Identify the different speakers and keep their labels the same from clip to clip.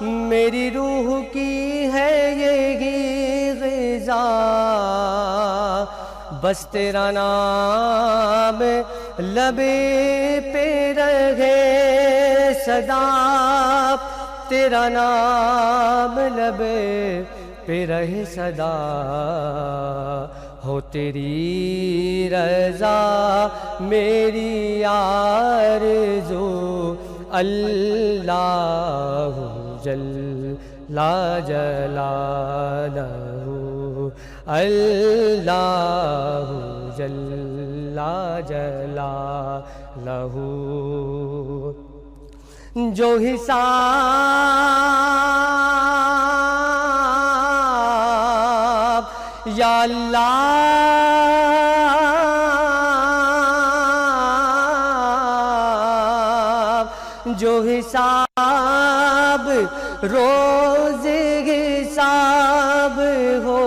Speaker 1: میری روح کی ہے یہی غذا، بس تیرا نام لبے پہ رہے صدا، تیرا نام لبے پہ رہے صدا، ہو تیری رضا میری آرزو، اللہ جل لا جلالہ، اللہ جل لا جلالہ، جو حساب یا اللہ جو حساب روز حساب ہو،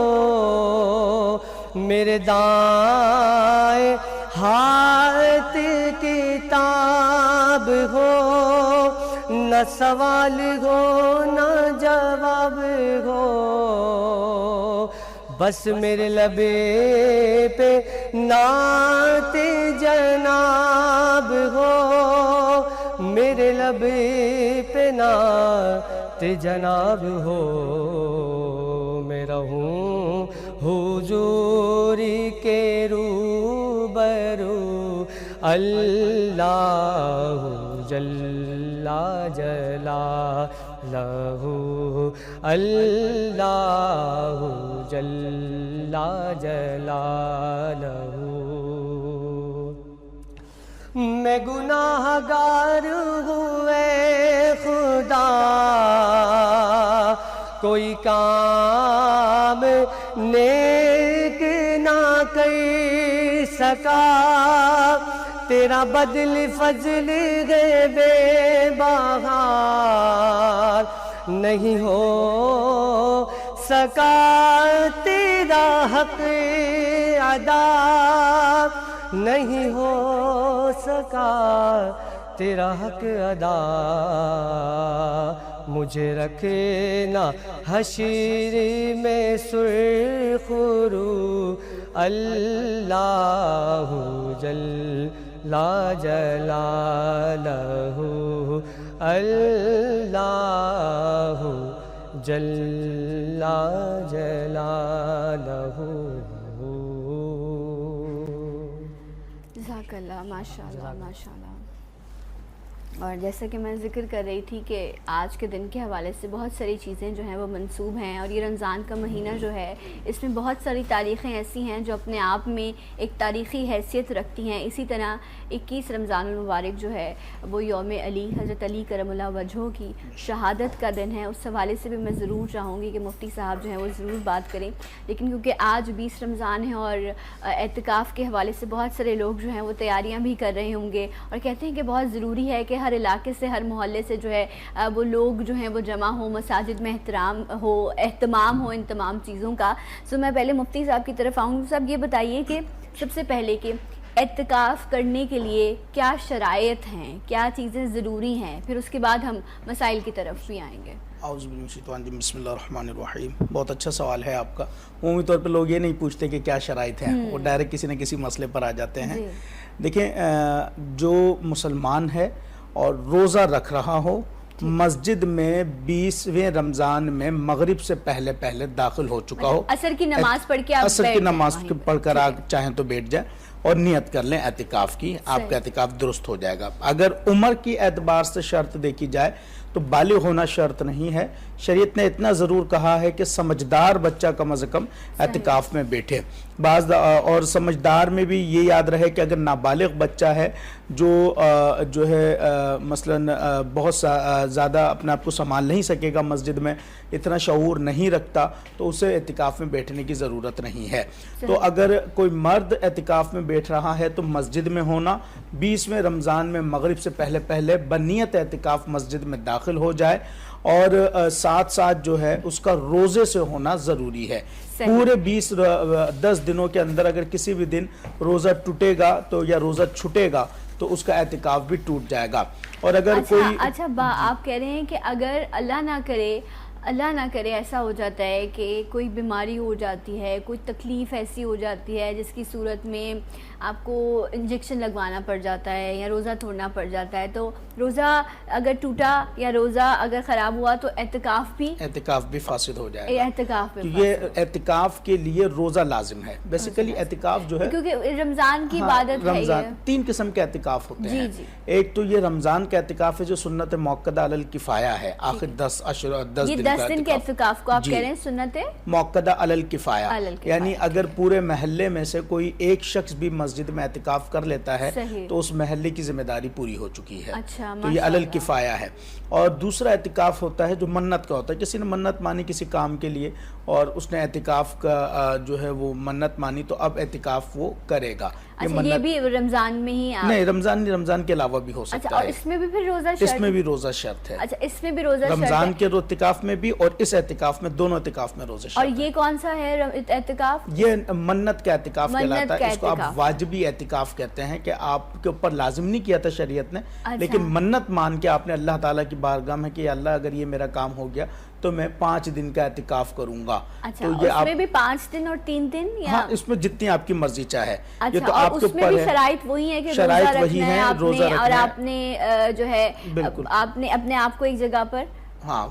Speaker 1: میرے دائیں ہاتھ کتاب ہو، نہ سوال ہو نہ جواب ہو، بس میرے لبے پہ نعت جناب ہو، میرے لبے پہ نعت جناب ہو، میں رہوں حضوری کے روبرو، اللہ جل جلالہ، اللہ جل جلالہ، میں گناہ گار ہوئے خدا، کوئی کام نیک نہ کر سکا، تیرا بدل فضل ہے بے بہار، نہیں ہو سکا تیرا حق ادا، نہیں ہو سکا تیرا حق ادا، مجھے رکھنا حشر میں سرخ رو، اللہ جل لا جلالہ، اللہ جل لا جلالہ۔
Speaker 2: جزاک اللہ، ماشاء اللہ ماشاء اللہ۔ اور جیسا کہ میں ذکر کر رہی تھی کہ آج کے دن کے حوالے سے بہت ساری چیزیں جو ہیں وہ منسوب ہیں، اور یہ رمضان کا مہینہ جو ہے اس میں بہت ساری تاریخیں ایسی ہیں جو اپنے آپ میں ایک تاریخی حیثیت رکھتی ہیں۔ اسی طرح 21 رمضان المبارک جو ہے وہ یوم علی، حضرت علی کرم اللہ وجہہ کی شہادت کا دن ہے، اس حوالے سے بھی میں ضرور چاہوں گی کہ مفتی صاحب جو ہیں وہ ضرور بات کریں۔ لیکن کیونکہ آج 20 رمضان ہے اور اعتکاف کے حوالے سے بہت سارے لوگ جو ہیں وہ تیاریاں بھی کر رہے ہوں گے، اور کہتے ہیں کہ بہت ضروری ہے کہ ہر علاقے سے، ہر محلے سے جو ہے وہ لوگ جو ہیں وہ جمع ہوں، مساجد میں اہتمام ہو ان تمام چیزوں کا۔ سو میں پہلے مفتی صاحب کی طرف آؤں گی۔ صاحب یہ بتائیے کہ سب سے پہلے کہ اعتکاف کرنے کے لیے کیا شرائط ہیں، کیا چیزیں ضروری ہیں، پھر اس کے بعد ہم مسائل کی طرف بھی آئیں گے۔
Speaker 3: اعوذ باللہ من الشیطان الرجیم، بسم اللہ الرحمن الرحیم۔ بہت اچھا سوال ہے آپ کا۔ عمومی طور پہ لوگ یہ نہیں پوچھتے کہ کیا شرائط ہیں، وہ ڈائریکٹ کسی نہ کسی مسئلے پر آ جاتے ہیں۔ دیکھیں، جو مسلمان ہے اور روزہ رکھ رہا ہو، مسجد میں 20ویں رمضان میں مغرب سے پہلے داخل ہو چکا ہو،
Speaker 2: عصر کی نماز پڑھ کے
Speaker 3: عصر کی نماز پڑھ کر آپ چاہیں تو بیٹھ جائیں اور نیت کر لیں اعتکاف کی، آپ کا اعتکاف درست ہو جائے گا۔ اگر عمر کی اعتبار سے شرط دیکھی جائے تو بالغ ہونا شرط نہیں ہے، شریعت نے اتنا ضرور کہا ہے کہ سمجھدار بچہ کم از کم اعتکاف میں بیٹھے۔ اور سمجھدار میں بھی یہ یاد رہے کہ اگر نابالغ بچہ ہے جو ہے مثلاً بہت زیادہ اپنے آپ کو سنبھال نہیں سکے گا، مسجد میں اتنا شعور نہیں رکھتا، تو اسے اعتکاف میں بیٹھنے کی ضرورت نہیں ہے۔ تو اگر کوئی مرد اعتکاف میں بیٹھ رہا ہے تو مسجد میں ہونا، 20ویں رمضان میں مغرب سے پہلے بنیت اعتکاف مسجد میں داخل ہو جائے، اور ساتھ ساتھ جو ہے اس کا روزے سے ہونا ضروری ہے۔ پورے 10 دنوں کے اندر اگر کسی بھی دن روزہ ٹوٹے گا تو یا روزہ چھٹے گا تو اس کا اعتکاف بھی ٹوٹ جائے گا. اور اگر کوئی
Speaker 2: آپ کہہ رہے ہیں کہ اگر اللہ نہ کرے ایسا ہو جاتا ہے کہ کوئی بیماری ہو جاتی ہے, کوئی تکلیف ایسی ہو جاتی ہے جس کی صورت میں آپ کو انجیکشن لگوانا پڑ جاتا ہے یا روزہ توڑنا پڑ جاتا ہے, تو روزہ اگر ٹوٹا یا روزہ اگر خراب ہوا تو اعتکاف بھی
Speaker 3: فاسد ہو جائے گا.
Speaker 2: اعتکاف
Speaker 3: یہ اعتکاف کے لیے روزہ لازم ہے. بیسیکلی اعتکاف جو ہے
Speaker 2: کیونکہ رمضان کی عبادت ہے.
Speaker 3: رمضان 3 قسم کے اعتکاف ہوتے ہیں. ایک تو یہ رمضان کا اعتکاف ہے جو سنت موقدہ علی الکفایہ ہے, آخر 10
Speaker 2: دن کے اعتکاف کو آپ کہہ رہے ہیں سنت
Speaker 3: موقدہ علی الکفایہ, یعنی اگر پورے محلے میں سے کوئی ایک شخص بھی مسجد میں اعتکاف کر لیتا ہے تو اس محلے کی ذمہ داری پوری ہو چکی ہے. تو یہ علی الکفایہ ہے. اور دوسرا اعتکاف ہوتا ہے جو منت کا ہوتا ہے, کسی نے منت مانی کسی کام کے لیے اور اس نے اعتکاف کا جو ہے وہ منت مانی تو اب اعتکاف وہ کرے گا.
Speaker 2: یہ بھی رمضان میں ہی
Speaker 3: نہیں, رمضان کے علاوہ بھی ہو سکتا ہے.
Speaker 2: اس میں بھی پھر روزہ شرط,
Speaker 3: اس میں بھی روزہ شرط ہے.
Speaker 2: اچھا, اس میں بھی روزہ شرط ہے
Speaker 3: رمضان کے اعتکاف میں بھی اور اس اعتکاف میں, دونوں اعتکاف میں روزہ شرط.
Speaker 2: اور یہ کون سا ہے اعتکاف؟
Speaker 3: یہ منت کا اعتکاف کہلاتا ہے. اس کو آپ واجبی اعتکاف کہتے ہیں کہ آپ کے اوپر لازم نہیں کیا تھا شریعت نے, لیکن منت مان کے آپ نے اللہ تعالیٰ کی بارگاہ میں کہ اللہ اگر یہ میرا کام ہو گیا تو میں 5 دن کا اعتکاف کروں گا.
Speaker 2: اچھا, اس میں بھی 5 دن اور 3 دن؟
Speaker 3: ہاں, اس میں جتنی آپ کی مرضی چاہے.
Speaker 2: یہ تو آپ کے اوپر ہے. شرائط وہی ہے کہ روزہ رکھنا ہے آپ نے, اور آپ نے جو ہے آپ نے اپنے آپ کو ایک جگہ پر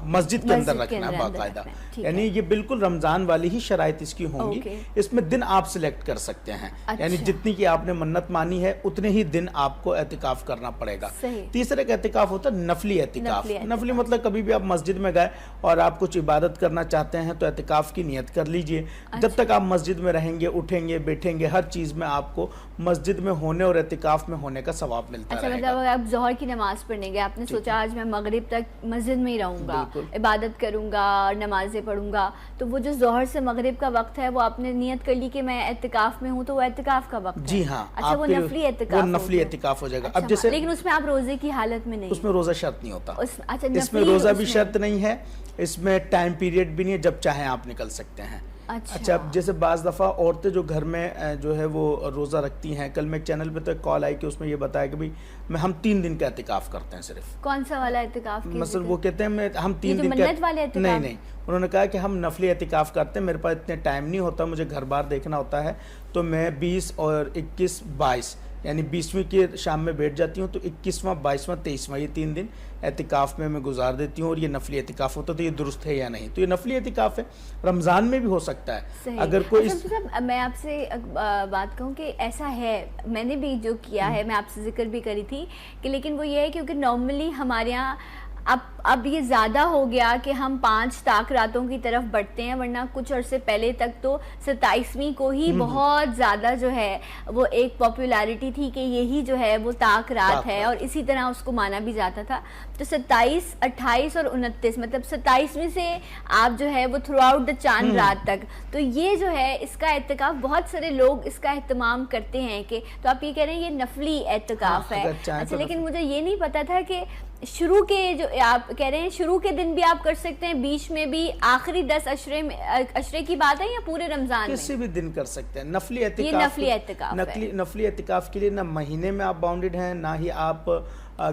Speaker 3: مسجد کے اندر رکھنا ہے باقاعدہ. یعنی یہ بالکل رمضان والی ہی شرائط اس کی ہوں گی. اس میں دن آپ سلیکٹ کر سکتے ہیں, یعنی جتنی کی آپ نے منت مانی ہے اتنے ہی دن آپ کو اعتکاف کرنا پڑے گا. تیسرے کا اعتکاف ہوتا ہے نفلی اعتکاف. نفلی مطلب کبھی بھی آپ مسجد میں گئے اور آپ کچھ عبادت کرنا چاہتے ہیں تو اعتکاف کی نیت کر لیجئے. جب تک آپ مسجد میں رہیں گے, اٹھیں گے, بیٹھیں گے, ہر چیز میں آپ کو مسجد میں ہونے اور اعتکاف میں ہونے کا ثواب ملتا ہے.
Speaker 2: اچھا, مطلب اگر آپ ظہر کی نماز پڑھنے گے, آپ نے سوچا آج میں مغرب تک مسجد میں ہی رہوں گا, عبادت کروں گا اور نمازیں پڑھوں گا, تو وہ جو ظہر سے مغرب کا وقت ہے وہ آپ نے نیت کر لی کہ میں اعتکاف میں ہوں, تو وہ اعتکاف کا وقت ہے.
Speaker 3: جی ہاں.
Speaker 2: اچھا, وہ نفلی اعتکاف
Speaker 3: ہو جائے گا. اب جیسے
Speaker 2: لیکن اس میں آپ روزے کی حالت میں نہیں,
Speaker 3: اس میں روزہ شرط نہیں ہوتا.
Speaker 2: اچھا,
Speaker 3: اس میں روزہ بھی شرط نہیں ہے, اس میں ٹائم پیریڈ بھی نہیں ہے, جب چاہیں آپ نکل سکتے ہیں. اچھا, جیسے بعض دفعہ عورتیں جو گھر میں جو ہے وہ روزہ رکھتی ہیں, کل میں ایک چینل پہ تو ایک کال آئی کہ اس میں یہ بتایا کہ ہم 3 دن کا اعتکاف کرتے ہیں صرف.
Speaker 2: کون سا والا اعتکاف؟
Speaker 3: مثلا وہ کہتے ہیں ہم 3 دن کا نہیں, انہوں نے کہا کہ ہم نفلی اعتکاف کرتے ہیں, میرے پاس اتنے ٹائم نہیں ہوتا, مجھے گھر بار دیکھنا ہوتا ہے, تو میں 20 اور 21 22 یعنی 20ویں کی شام میں بیٹھ جاتی ہوں, تو 21واں 22واں 23واں یہ 3 دن اعتکاف میں گزار دیتی ہوں, اور یہ نفلی اعتکاف ہوتا ہے. تو یہ درست ہے یا نہیں؟ تو یہ نفلی اعتکاف ہے, رمضان میں بھی ہو سکتا ہے. اگر کوئی
Speaker 2: میں آپ سے بات کہوں کہ ایسا ہے, میں نے بھی جو کیا ہے, میں آپ سے ذکر بھی کری تھی کہ, لیکن وہ یہ ہے کیونکہ نارملی ہمارے یہاں اب یہ زیادہ ہو گیا کہ ہم 5 طاق راتوں کی طرف بڑھتے ہیں, ورنہ کچھ عرصے پہلے تک تو 27ویں کو ہی بہت زیادہ جو ہے وہ ایک پاپولیرٹی تھی کہ یہی جو ہے وہ طاق رات ہے, اور اسی طرح اس کو مانا بھی جاتا تھا. تو 27, 28 اور 29 مطلب 27ویں سے آپ جو ہے وہ تھرو آؤٹ دا چاند رات تک, تو یہ جو ہے اس کا اعتکاف بہت سارے لوگ اس کا اہتمام کرتے ہیں کہ, تو آپ یہ کہہ رہے ہیں یہ نفلی اعتکاف ہے. اچھا, لیکن مجھے یہ نہیں پتا تھا کہ شروع کے جو آپ کہہ رہے ہیں شروع کے دن بھی آپ کر سکتے ہیں, بیچ میں بھی, آخری 10 عشرے کی بات ہے, یا پورے رمضان
Speaker 3: کسی بھی دن کر سکتے ہیں. نفلی اعتکاف کے لیے نہ مہینے میں آپ باؤنڈڈ ہیں, نہ ہی آپ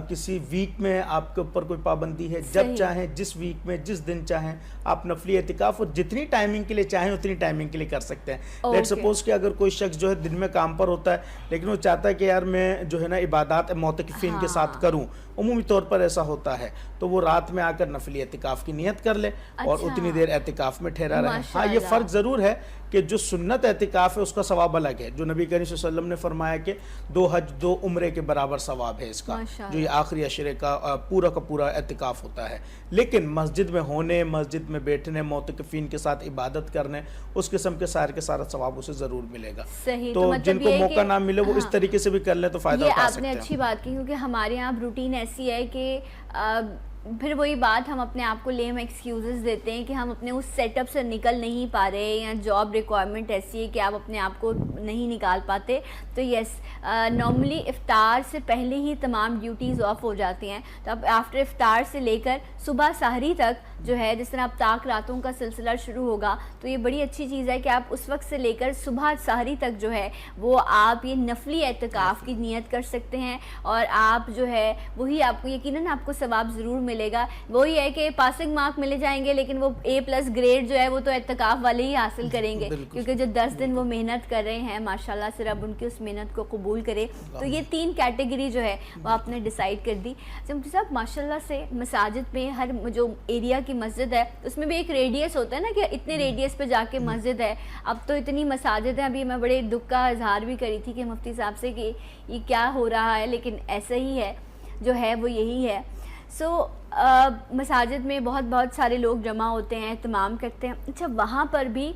Speaker 3: کسی ویک میں آپ کے اوپر کوئی پابندی ہے. جب چاہیں, جس ویک میں, جس دن چاہیں آپ نفلی اعتکاف, اور جتنی ٹائمنگ کے لیے چاہیں اتنی ٹائمنگ کے لیے کر سکتے ہیں. لیٹ سپوز کہ اگر کوئی شخص جو ہے دن میں کام پر ہوتا ہے, لیکن وہ چاہتا ہے کہ یار میں جو ہے نا عبادات معتکفین کے ساتھ کروں, عمومی طور پر ایسا ہوتا ہے, تو وہ رات میں آ کر نفلی اعتکاف کی نیت کر لے اور اتنی دیر اعتکاف میں ٹھہرا رہے. ہاں, یہ فرق ضرور ہے کہ جو سنت اعتکاف ہے اس کا ثواب الگ ہے, جو نبی کریم صلی اللہ علیہ وسلم نے فرمایا کہ 2 حج 2 عمرے کے برابر ثواب ہے اس کا, جو یہ آخری عشرے کا پورا اعتکاف ہوتا ہے. لیکن مسجد میں ہونے, مسجد میں بیٹھنے, معتکفین کے ساتھ عبادت کرنے, اس قسم کے سارا ثواب اسے ضرور ملے گا. تو جن کو موقع نہ ملے وہ اس طریقے سے بھی کر لیں تو فائدہ اٹھا سکتے ہیں.
Speaker 2: یہ آپ نے اچھی بات کی, کیونکہ ہمارے یہاں روٹین ایسی ہے کہ پھر وہی بات، ہم اپنے آپ کو لیم ایکسکیوزز دیتے ہیں کہ ہم اپنے اس سیٹ اپ سے نکل نہیں پا رہے، یا جاب ریکوائرمنٹ ایسی ہے کہ آپ اپنے آپ کو نہیں نکال پاتے. تو یس، نارملی افطار سے پہلے ہی تمام ڈیوٹیز آف ہو جاتی ہیں. تو اب آفٹر افطار سے لے کر صبح سحری تک جو ہے، جس طرح اب طاق راتوں کا سلسلہ شروع ہوگا، تو یہ بڑی اچھی چیز ہے کہ آپ اس وقت سے لے کر صبح سحری تک جو ہے وہ آپ یہ نفلی اعتکاف کی نیت کر سکتے ہیں. اور آپ جو ہے وہی آپ کو یقیناً آپ کو ثواب ضرور ملے گا. وہی ہے کہ پاسنگ مارک ملے جائیں گے، لیکن وہ A+ گریڈ جو ہے وہ تو اعتکاف والے ہی حاصل کریں گے، کیونکہ جو 10 دن وہ محنت کر رہے ہیں، ماشاءاللہ سے رب ان کی اس محنت کو قبول کرے. تو یہ 3 کیٹیگری جو ہے وہ آپ نے ڈیسائیڈ کر دی. مفتی صاحب ماشاءاللہ سے مساجد میں ہر جو ایریا کی مسجد ہے اس میں بھی ایک ریڈیس ہوتا ہے نا، کہ اتنے ریڈیس پہ جا کے مسجد ہے. اب تو اتنی مساجد ہیں، ابھی میں بڑے دکھ کا اظہار بھی کری تھی کہ مفتی صاحب سے کہ یہ کیا ہو رہا ہے، لیکن ایسا ہی ہے جو ہے وہ یہی ہے. مساجد میں بہت سارے لوگ جمع ہوتے ہیں، اہتمام کرتے ہیں. اچھا، وہاں پر بھی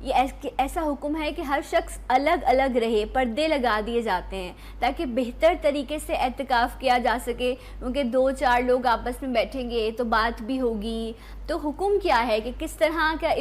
Speaker 2: یہ ایسا حکم ہے کہ ہر شخص الگ الگ رہے، پردے لگا دیے جاتے ہیں تاکہ بہتر طریقے سے اعتکاف کیا جا سکے، کیونکہ 2-4 لوگ آپس میں بیٹھیں گے تو بات بھی ہوگی. تو حکم کیا ہے کہ کس طرح کا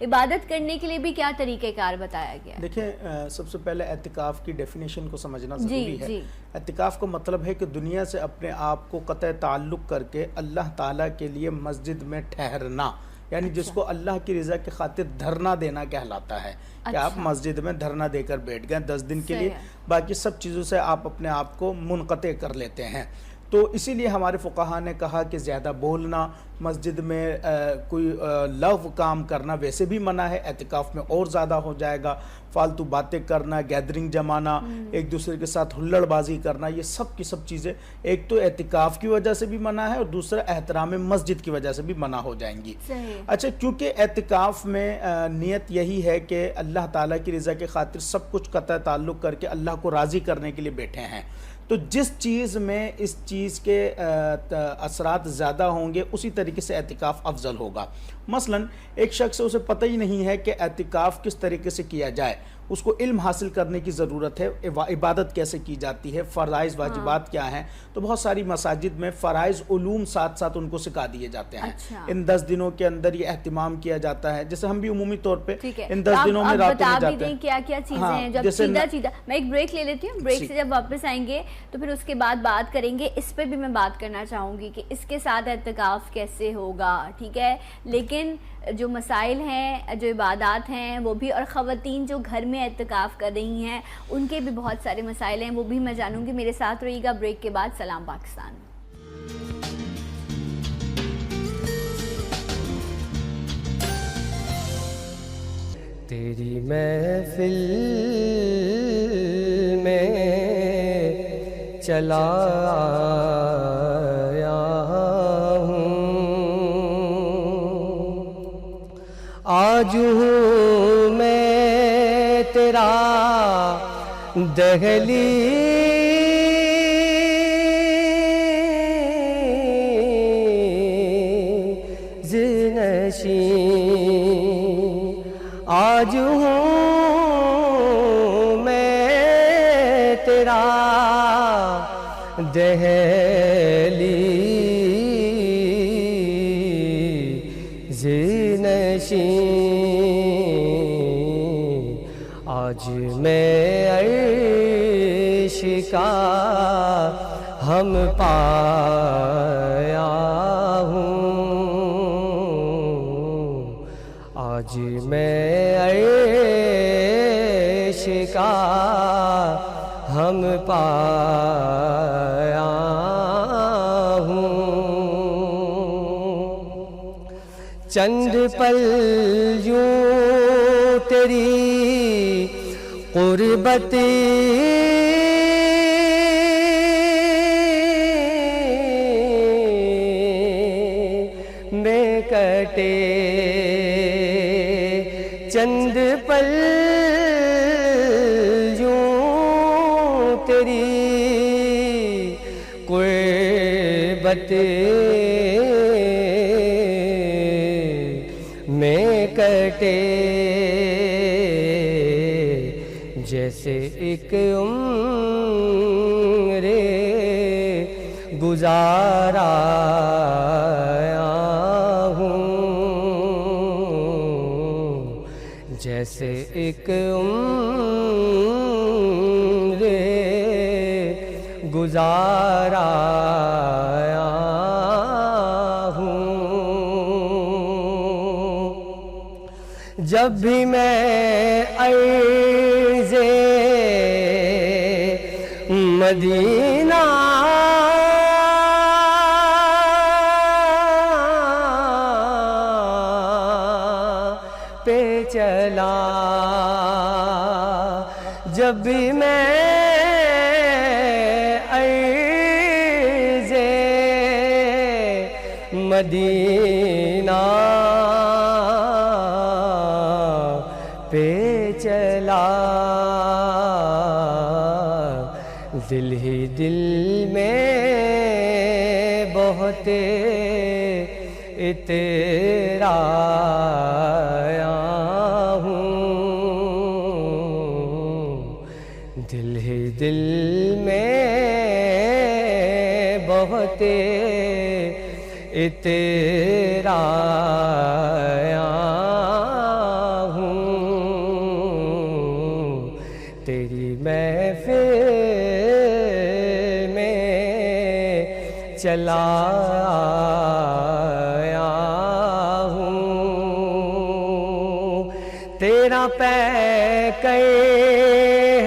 Speaker 2: عبادت کرنے کے لیے بھی کیا طریقہ کار بتایا گیا ہے؟
Speaker 3: دیکھیں، سب سے پہلے اعتکاف کی ڈیفینیشن کو سمجھنا ضروری ہے. اعتکاف کا مطلب ہے کہ دنیا سے اپنے آپ کو قطع تعلق کر کے اللہ تعالیٰ کے لیے مسجد میں ٹھہرنا، یعنی جس کو اللہ کی رضا کی خاطر دھرنا دینا کہلاتا ہے. کہ آپ مسجد میں دھرنا دے کر بیٹھ گئے 10 دن کے لیے، باقی سب چیزوں سے آپ اپنے آپ کو منقطع کر لیتے ہیں. تو اسی لیے ہمارے فقہا نے کہا کہ زیادہ بولنا، مسجد میں کوئی لغو کام کرنا ویسے بھی منع ہے، اعتکاف میں اور زیادہ ہو جائے گا. فالتو باتیں کرنا، گیدرنگ جمانا، ایک دوسرے کے ساتھ ہلڑ بازی کرنا، یہ سب کی سب چیزیں ایک تو اعتکاف کی وجہ سے بھی منع ہے، اور دوسرا احترام مسجد کی وجہ سے بھی منع ہو جائیں گی. اچھا، کیونکہ اعتکاف میں نیت یہی ہے کہ اللہ تعالیٰ کی رضا کی خاطر سب کچھ قطع تعلق کر کے اللہ کو راضی کرنے کے لیے بیٹھے ہیں. تو جس چیز میں اس چیز کے اثرات زیادہ ہوں گے اسی طریقے سے اعتکاف افضل ہوگا. مثلا ایک شخص اسے پتہ ہی نہیں ہے کہ اعتکاف کس طریقے سے کیا جائے، اس کو علم حاصل کرنے کی ضرورت ہے، عبادت کیسے کی جاتی ہے، فرائض واجبات کیا ہیں. تو بہت ساری مساجد میں فرائض علوم ساتھ ساتھ ان کو سکھا دیے جاتے ہیں. ان 10 دنوں کے اندر یہ اہتمام کیا جاتا ہے. جیسے ہم بھی عمومی طور پہ ان 10 دنوں میں راتوں میں جاتے ہیں.
Speaker 2: کیا کیا چیزیں ہیں جب سیدھا میں ایک بریک لے لیتی ہوں، بریک سے جب واپس آئیں گے تو پھر اس کے بعد بات کریں گے. اس پہ بھی میں بات کرنا چاہوں گی کہ اس کے ساتھ اعتکاف کیسے ہوگا، ٹھیک ہے. لیکن جو مسائل ہیں، جو عبادات ہیں وہ بھی، اور خواتین جو گھر میں اعتکاف کر رہی ہیں ان کے بھی بہت سارے مسائل ہیں، وہ بھی میں جانوں گی. میرے ساتھ رہیے گا. بریک کے بعد سلام پاکستان.
Speaker 1: تیری محفل میں چلا آیا ہوں، آج ہوں میں تیرا دہلیز نشین، آج ہوں میں تیرا دہلیز نشین، آج میں عرش کا ہم پایا ہوں، آج میں عرش کا ہم پایا ہوں. چند پل یوں تیری قربت میں کٹے، چند پل یوں تیری قربت میں کٹے، جیسے ایک عمر گزارا ہوں، جیسے ایک عمر گزارا ہوں۔ جب بھی میں عرض مدینہ پہ چلا، جب بھی میں عرض مدینہ پہ چلا، دل ہی دل میں بہت اترایا ہوں، دل ہی دل میں بہت اترایا ہوں، تیری محفل میں چلا آیا ہوں، تیرا پیکر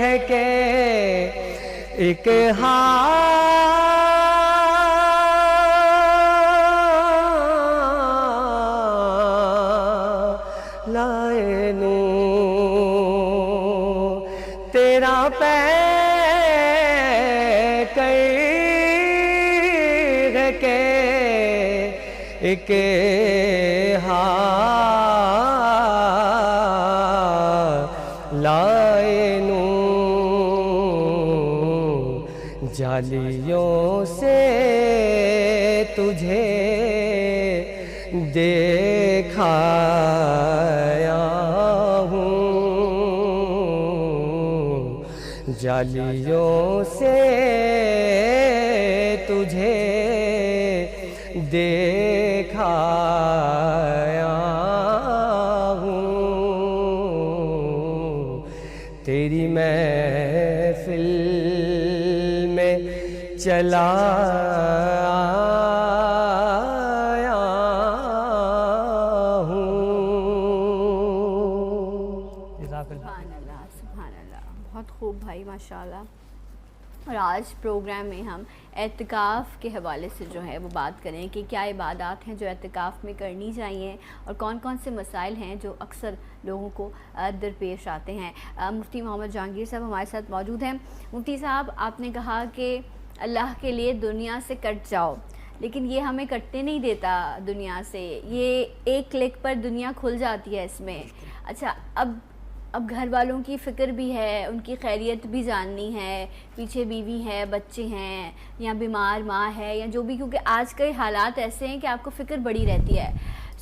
Speaker 1: ہے کہ ایک لائے نور، تیرا پیکر ہے کہ ایک لائے نور، جالیوں سے تجھے دیکھایا ہوں، جالیوں سے تجھے دیکھایا ہوں، تیری محفل میں چلا آیا ہوں۔
Speaker 2: سبحان اللہ، سبحان اللہ، بہت خوب بھائی، ماشاءاللہ۔ اور آج پروگرام میں ہم اعتکاف کے حوالے سے جو ہے وہ بات کریں کہ کیا عبادات ہیں جو اعتکاف میں کرنی چاہیے، اور کون کون سے مسائل ہیں جو اکثر لوگوں کو درپیش آتے ہیں۔ مفتی محمد جہانگیر صاحب ہمارے ساتھ موجود ہیں۔ مفتی صاحب، آپ نے کہا کہ اللہ کے لیے دنیا سے کٹ جاؤ، لیکن یہ ہمیں کٹنے نہیں دیتا دنیا سے، یہ ایک کلک پر دنیا کھل جاتی ہے اس میں۔ اچھا، اب گھر والوں کی فکر بھی ہے، ان کی خیریت بھی جاننی ہے، پیچھے بیوی ہے، بچے ہیں، یا بیمار ماں ہے، یا جو بھی، کیونکہ آج کے حالات ایسے ہیں کہ آپ کو فکر بڑی رہتی ہے۔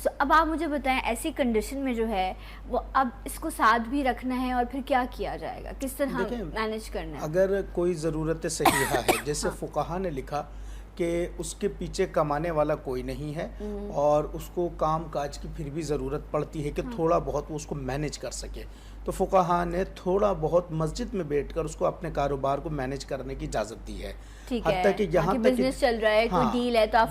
Speaker 2: سو اب آپ مجھے بتائیں، ایسی کنڈیشن میں جو ہے وہ اب اس کو ساتھ بھی رکھنا ہے، اور پھر کیا کیا جائے گا، کس طرح مینیج کرنا ہے؟
Speaker 3: اگر کوئی ضرورت صحیحہ ہے، جیسے فقہا نے لکھا کہ اس کے پیچھے کمانے والا کوئی نہیں ہے، اور اس کو کام کاج کی پھر بھی ضرورت پڑتی ہے کہ تھوڑا بہت وہ اس کو مینیج کر سکے، تو فقہا نے تھوڑا بہت مسجد میں بیٹھ کر اس کو اپنے کاروبار کو مینیج کرنے کی اجازت دی ہے۔ حتیٰ کہ یہاں تک
Speaker 2: بزنس چل رہا ہے، کوئی ڈیل ہے، تو آپ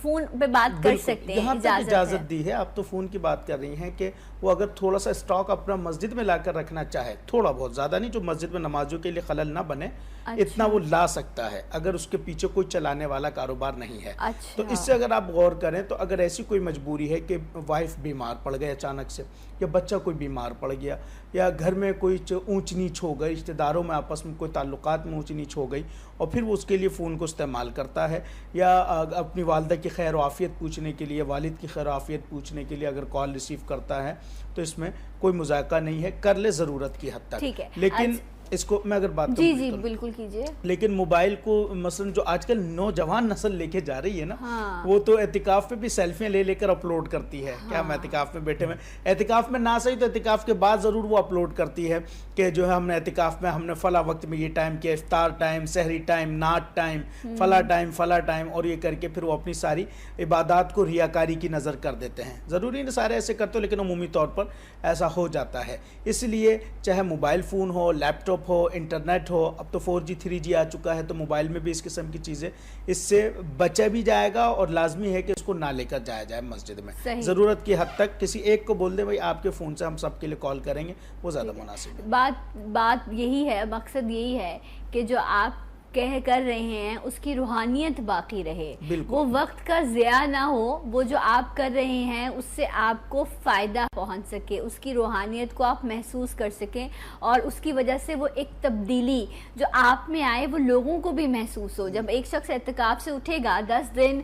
Speaker 2: فون پہ بات کر سکتے ہیں،
Speaker 3: یہاں تک اجازت دی ہے۔ آپ تو فون کی بات کر رہی ہیں کہ وہ اگر تھوڑا سا اسٹاک اپنا مسجد میں لا کر رکھنا چاہے، تھوڑا بہت، زیادہ نہیں، جو مسجد میں نمازوں کے لیے خلل نہ بنے، اتنا وہ لا سکتا ہے، اگر اس کے پیچھے کوئی چلانے والا کاروبار نہیں ہے۔ تو اس سے اگر آپ غور کریں تو اگر ایسی کوئی مجبوری ہے کہ وائف بیمار پڑ گئے اچانک سے، یا بچہ کوئی بیمار پڑ گیا، یا گھر میں کوئی اونچ نیچ ہو گئی، رشتہ داروں میں آپس میں کوئی تعلقات میں اونچ نیچ ہو گئی، اور پھر وہ اس کے لیے فون کو استعمال کرتا ہے، یا اپنی والدہ کی خیر و عافیت پوچھنے کے لیے، والد کی خیر و عافیت پوچھنے کے لیے اگر کال ریسیو کرتا ہے، تو اس میں کوئی مذائقہ نہیں ہے، کر لے ضرورت کی حد تک۔ لیکن اس کو میں اگر بات
Speaker 2: جی جی بالکل کیجئے.
Speaker 3: لیکن موبائل کو مثلا جو آج کل نوجوان نسل لے کے جا رہی ہے نا, وہ تو اعتکاف پہ بھی سیلفیاں لے لے کر اپلوڈ کرتی ہے کہ ہم اعتکاف میں بیٹھے ہوئے. اعتکاف میں نہ صحیح تو اعتکاف کے بعد ضرور وہ اپلوڈ کرتی ہے کہ جو ہے ہم نے اعتکاف میں ہم نے فلاں وقت میں یہ ٹائم کیا, افطار ٹائم, سحری ٹائم, نعت ٹائم, فلاں ٹائم, اور یہ کر کے پھر وہ اپنی ساری عبادات کو ریاکاری کی نظر کر دیتے ہیں. ضروری نہیں سارے ایسے کرتے ہو, لیکن عمومی طور پر ایسا ہو جاتا ہے. اس لیے چاہے موبائل فون ہو, لیپ ٹاپ ہو, انٹرنیٹ ہو, اب تو 4G 3G آ چکا ہے, تو موبائل میں بھی اس قسم کی چیزیں, اس سے بچا بھی جائے گا, اور لازمی ہے کہ اس کو نہ لے کر جایا جائے مسجد میں. ضرورت کی حد تک کسی ایک کو بول دیں بھائی آپ کے فون سے ہم سب کے لیے کال کریں گے, وہ زیادہ مناسب ہے.
Speaker 2: بات یہی ہے, مقصد یہی ہے کہ جو آپ کر رہے ہیں اس کی روحانیت باقی رہے, وہ وقت کا ضیاع نہ ہو, وہ جو آپ کر رہے ہیں اس سے آپ کو فائدہ پہنچ سکے, اس کی روحانیت کو آپ محسوس کر سکیں, اور اس کی وجہ سے وہ ایک تبدیلی جو آپ میں آئے وہ لوگوں کو بھی محسوس ہو. جب ایک شخص اعتکاف سے اٹھے گا 10 دن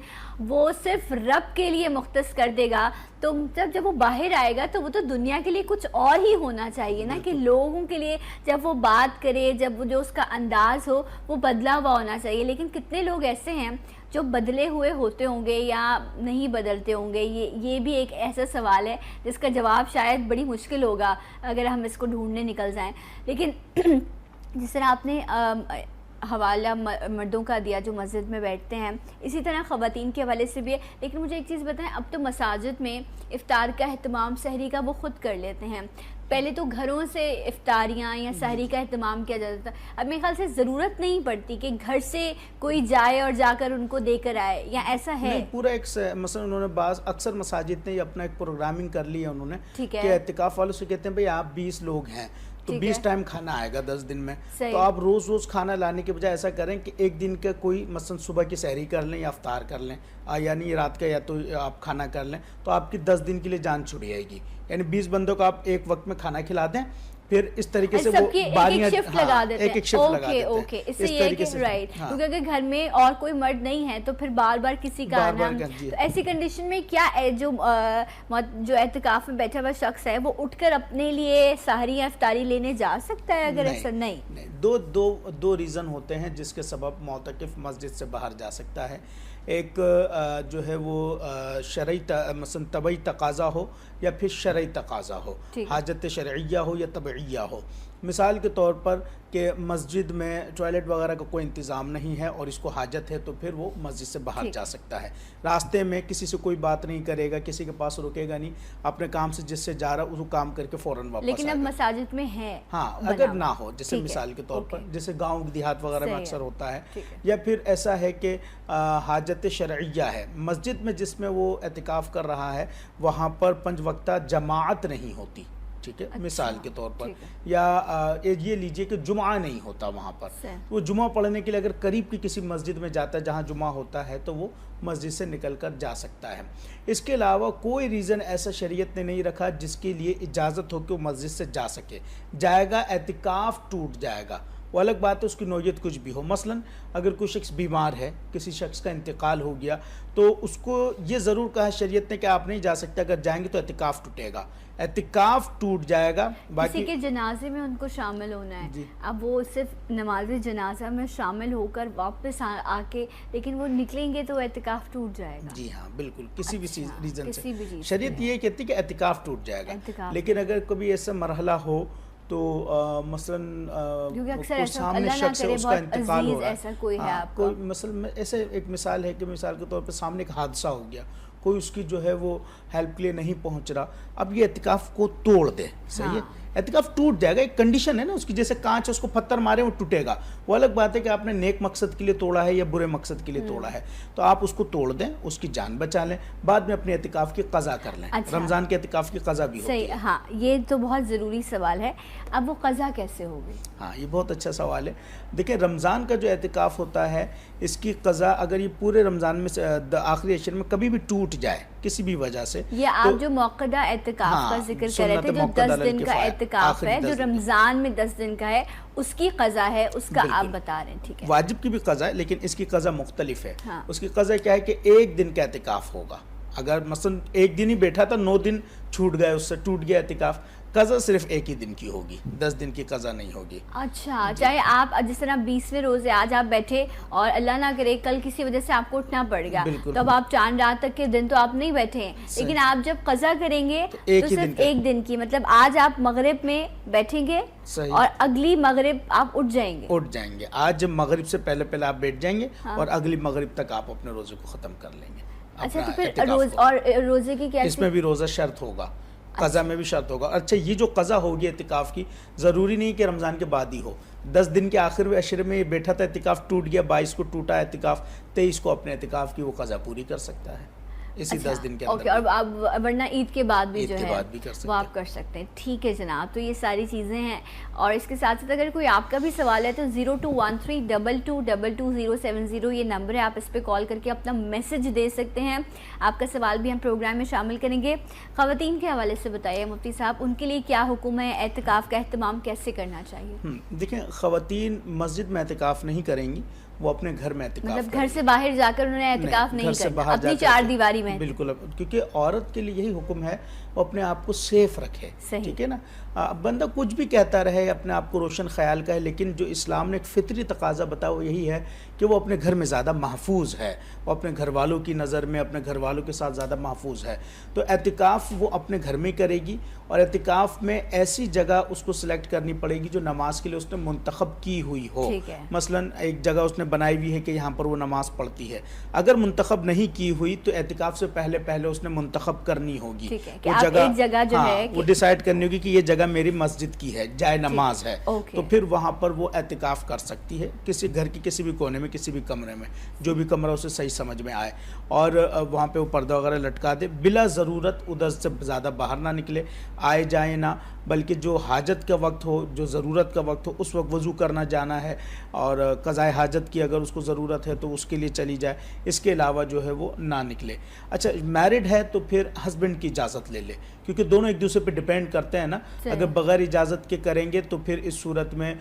Speaker 2: وہ صرف رب کے لیے مختص کر دے گا, تو جب وہ باہر آئے گا تو وہ تو دنیا کے لیے کچھ اور ہی ہونا چاہیے نا, کہ لوگوں کے لیے جب وہ بات کرے, جب وہ جو اس کا انداز ہو وہ بدلا ہوا ہونا چاہیے. لیکن کتنے لوگ ایسے ہیں جو بدلے ہوئے ہوتے ہوں گے یا نہیں بدلتے ہوں گے؟ یہ بھی ایک ایسا سوال ہے جس کا جواب شاید بڑی مشکل ہوگا اگر ہم اس کو ڈھونڈنے نکل جائیں. لیکن جس طرح آپ نے حوالہ مردوں کا دیا جو مسجد میں بیٹھتے ہیں, اسی طرح خواتین کے حوالے سے بھی ہے. لیکن مجھے ایک چیز بتائیں, اب تو مساجد میں افطار کا اہتمام, سحری کا وہ خود کر لیتے ہیں. پہلے تو گھروں سے افطاریاں یا سحری کا اہتمام کیا جاتا تھا. اب میرے خیال سے ضرورت نہیں پڑتی کہ گھر سے کوئی جائے اور جا کر ان کو دے کر آئے, یا ایسا ہے؟
Speaker 3: پورا ایک مثلا انہوں نے اکثر مساجد نے اپنا ایک پروگرامنگ کر لی ہے انہوں نے, کہ اعتکاف والوں سے کہتے ہیں بھئی آپ 20 لوگ ہیں تو 20 ٹائم کھانا آئے گا 10 دن میں, تو آپ روز کھانا لانے کے بجائے ایسا کریں کہ ایک دن کا کوئی مثلا صبح کی سحری کر لیں یا افطار کر لیں, یعنی رات کا یا تو آپ کھانا کر لیں, تو آپ کی 10 دن کے لیے جان چھڑ جائے گی. یعنی 20 بندوں کو آپ ایک وقت میں کھانا کھلا دیں, پھر اس طریقے سے وہ
Speaker 2: ایک شفٹ لگا دیتے ہیں.
Speaker 3: ایک شفٹ لگا دیتے ہیں.
Speaker 2: اس سے یہ ہے کہ رائٹ, کیونکہ اگر گھر میں اور کوئی مرد نہیں ہے تو پھر بار بار کسی کا آنا, تو ایسی کنڈیشن میں کیا جو اعتکاف میں بیٹھا ہوا شخص ہے وہ اٹھ کر اپنے لیے سحری یا افطاری لینے جا سکتا ہے؟ اگر ایسا نہیں,
Speaker 3: دو ریزن ہوتے ہیں جس کے سبب معتکف مسجد سے باہر جا سکتا ہے. ایک جو ہے وہ شرعی مثلا طبعی تقاضا ہو یا پھر شرعی تقاضا ہو, حاجت شرعیہ ہو یا طبعیہ ہو. مثال کے طور پر کہ مسجد میں ٹوائلٹ وغیرہ کا کوئی انتظام نہیں ہے اور اس کو حاجت ہے, تو پھر وہ مسجد سے باہر جا سکتا ہے. راستے میں کسی سے کوئی بات نہیں کرے گا, کسی کے پاس رکے گا نہیں, اپنے کام سے جس سے جا رہا اس کو کام کر کے فوراً واپس.
Speaker 2: لیکن اب مساجد میں ہے,
Speaker 3: ہاں اگر نہ ہو, جیسے مثال کے طور پر جیسے گاؤں دیہات وغیرہ میں اکثر ہوتا ہے, یا پھر ایسا ہے کہ حاجت شرعیہ ہے مسجد میں جس میں وہ اعتکاف کر رہا ہے, وہاں پر 5 وقتہ جماعت نہیں ہوتی, ٹھیک ہے, مثال کے طور پر, یا یہ لیجئے کہ جمعہ نہیں ہوتا وہاں پر, وہ جمعہ پڑھنے کے لیے اگر قریب کی کسی مسجد میں جاتا ہے جہاں جمعہ ہوتا ہے, تو وہ مسجد سے نکل کر جا سکتا ہے. اس کے علاوہ کوئی ریزن ایسا شریعت نے نہیں رکھا جس کے لیے اجازت ہو کہ وہ مسجد سے جا سکے. جائے گا, اعتکاف ٹوٹ جائے گا, وہ الگ بات ہے اس کی نوعیت کچھ بھی ہو. مثلا اگر کوئی شخص بیمار ہے, کسی شخص کا انتقال ہو گیا, تو اس کو یہ ضرور کہا شریعت نے کہ آپ نہیں جا سکتے, اگر جائیں گے تو اعتکاف ٹوٹے گا, اعتکاف ٹوٹ جائے گا.
Speaker 2: کسی کے جنازے میں ان کو شامل ہونا ہے, اب وہ صرف نماز جنازہ میں شامل ہو کر واپس آ کے لیکن وہ نکلیں گے تو اعتکاف ٹوٹ جائے گا.
Speaker 3: جی ہاں بالکل, کسی بھی ریزن سے شریعت یہ کہتی ہے کہ اعتکاف ٹوٹ جائے گا. لیکن اگر کبھی ایسا مرحلہ ہو تو مثلا سامنے شخص ہے اس کا انتقال ہو رہا ہے, کوئی مثلا ایسے ایک مثال ہے کہ مثال کے طور پہ سامنے ایک حادثہ ہو گیا, کوئی اس کی جو ہے وہ ہیلپ کے لیے نہیں پہنچ رہا, اب یہ اعتکاف کو توڑ دے, صحیح ہے, اعتکاف ٹوٹ جائے گا. ایک کنڈیشن ہے نا اس کی, جیسے کانچ اس کو پتھر مارے وہ ٹوٹے گا. وہ الگ بات ہے کہ آپ نے نیک مقصد کے لیے توڑا ہے یا برے مقصد کے لیے توڑا ہے, تو آپ اس کو توڑ دیں, اس کی جان بچا لیں, بعد میں اپنے اعتکاف کی قضا کر لیں. رمضان کے اعتکاف کی قضا بھی ہوتی ہے.
Speaker 2: ہاں یہ تو بہت ضروری سوال ہے, اب وہ قضا کیسے ہوگی؟
Speaker 3: ہاں یہ بہت اچھا سوال ہے. دیکھیں رمضان کا جو اعتکاف ہوتا ہے, اس کی قضا اگر یہ پورے رمضان میں آخری عشر میں کبھی بھی ٹوٹ جائے کسی بھی وجہ سے,
Speaker 2: یہ آپ جو موقدہ اعتکاف کا ذکر کر رہے تھے, جو 10 دن کا اعتکاف ہے, جو رمضان میں 10 دن کا ہے, اس کی قضا ہے, اس کا آپ بتا رہے ہیں, ٹھیک ہے.
Speaker 3: واجب کی بھی قضا ہے لیکن اس کی قضا مختلف ہے. اس کی قضا کیا ہے کہ 1 دن کا اعتکاف ہوگا. اگر مثلا 1 دن ہی بیٹھا تھا, 9 دن چھوٹ گئے, اس سے ٹوٹ گیا اعتکاف, قضا صرف ایک ہی دن کی ہوگی، 10 دن کی قضا نہیں ہوگی۔
Speaker 2: اچھا، چاہے آپ جس طرح 20ویں روزے آج آپ بیٹھے اور اللہ نہ کرے کل کسی وجہ سے آپ کو اٹھنا پڑ گیا، تو اب آپ چاند رات تک کے دن تو آپ نہیں بیٹھے ہیں، لیکن آپ جب قضا کریں گے تو صرف ایک دن کی، مطلب آج آپ مغرب میں بیٹھیں گے اور اگلی مغرب آپ اٹھ جائیں گے۔
Speaker 3: آج مغرب سے پہلے آپ بیٹھ جائیں گے اور اگلی مغرب تک آپ اپنے روزے کو ختم کر لیں گے۔
Speaker 2: اچھا، تو پھر روزے کی کیا؟
Speaker 3: اس میں بھی روزہ شرط ہوگا، قضا میں بھی شرط ہوگا۔ اچھا، یہ جو قضا ہوگی اعتکاف کی ضروری نہیں کہ رمضان کے بعد ہی ہو، 10 دن کے آخر میں عشرے میں یہ بیٹھا تھا، اعتکاف ٹوٹ گیا، 22 کو ٹوٹا اعتکاف، 23 کو اپنے اعتکاف کی وہ قضا پوری کر سکتا ہے اسی 10 دن کے اندر۔
Speaker 2: اور اب ورنہ عید کے بعد بھی جو ہے وہ آپ کر
Speaker 3: سکتے
Speaker 2: سکتے ہیں۔ ٹھیک ہے جناب، تو یہ ساری چیزیں ہیں، اور اس کے ساتھ ساتھ اگر کوئی آپ کا بھی سوال ہے تو 0213222070 یہ نمبر ہے، آپ اس پہ کال کر کے اپنا میسج دے سکتے ہیں، آپ کا سوال بھی ہم پروگرام میں شامل کریں گے۔ خواتین کے حوالے سے بتائیے مفتی صاحب، ان کے لیے کیا حکم ہے، اعتکاف کا اہتمام کیسے کرنا چاہیے؟
Speaker 3: دیکھیں، خواتین مسجد میں اعتکاف نہیں کریں گی، وہ اپنے گھر میں اعتکاف
Speaker 2: مطلب گھر سے باہر جا کر انہوں نے اعتکاف نہیں کرنا، اپنی چار دیواری میں۔
Speaker 3: بالکل، کیونکہ عورت کے لیے یہی حکم ہے وہ اپنے آپ کو سیف رکھے، ٹھیک ہے نا۔ بندہ کچھ بھی کہتا رہے، اپنے آپ کو روشن خیال کا ہے، لیکن جو اسلام نے ایک فطری تقاضا بتایا وہ یہی ہے کہ وہ اپنے گھر میں زیادہ محفوظ ہے، وہ اپنے گھر والوں کی نظر میں اپنے گھر والوں کے ساتھ زیادہ محفوظ ہے۔ تو اعتکاف وہ اپنے گھر میں کرے گی، اور اعتکاف میں ایسی جگہ اس کو سلیکٹ کرنی پڑے گی جو نماز کے لیے اس نے منتخب کی ہوئی ہو۔ مثلا ایک جگہ اس نے بنائی ہوئی ہے کہ یہاں پر وہ نماز پڑھتی ہے، اگر منتخب نہیں کی ہوئی تو اعتکاف سے پہلے اس نے منتخب کرنی ہوگی، وہ جگہ جو ہے وہ ڈیسائیڈ کرنی ہوگی کہ یہ جگہ میری مسجد کی ہے، جائے نماز ہے، تو پھر وہاں پر وہ اعتکاف کر سکتی ہے، کسی گھر کی کسی بھی کونے میں، کسی بھی کمرے میں، جو بھی کمرہ اسے صحیح سمجھ میں آئے، اور وہاں پہ وہ پردہ وغیرہ لٹکا دے، بلا ضرورت ادھر سے زیادہ باہر نہ نکلے، آئے جائیں نہ، بلکہ جو حاجت کا وقت ہو، جو ضرورت کا وقت ہو، اس وقت وضو کرنا جانا ہے، اور قضاء حاجت کی اگر اس کو ضرورت ہے تو اس کے لیے چلی جائے، اس کے علاوہ جو ہے وہ نہ نکلے۔ اچھا، میرڈ ہے تو پھر ہسبینڈ کی اجازت لے لے، کیونکہ دونوں ایک دوسرے پہ ڈیپینڈ کرتے ہیں نا، اگر بغیر اجازت کے کریں گے تو پھر اس صورت میں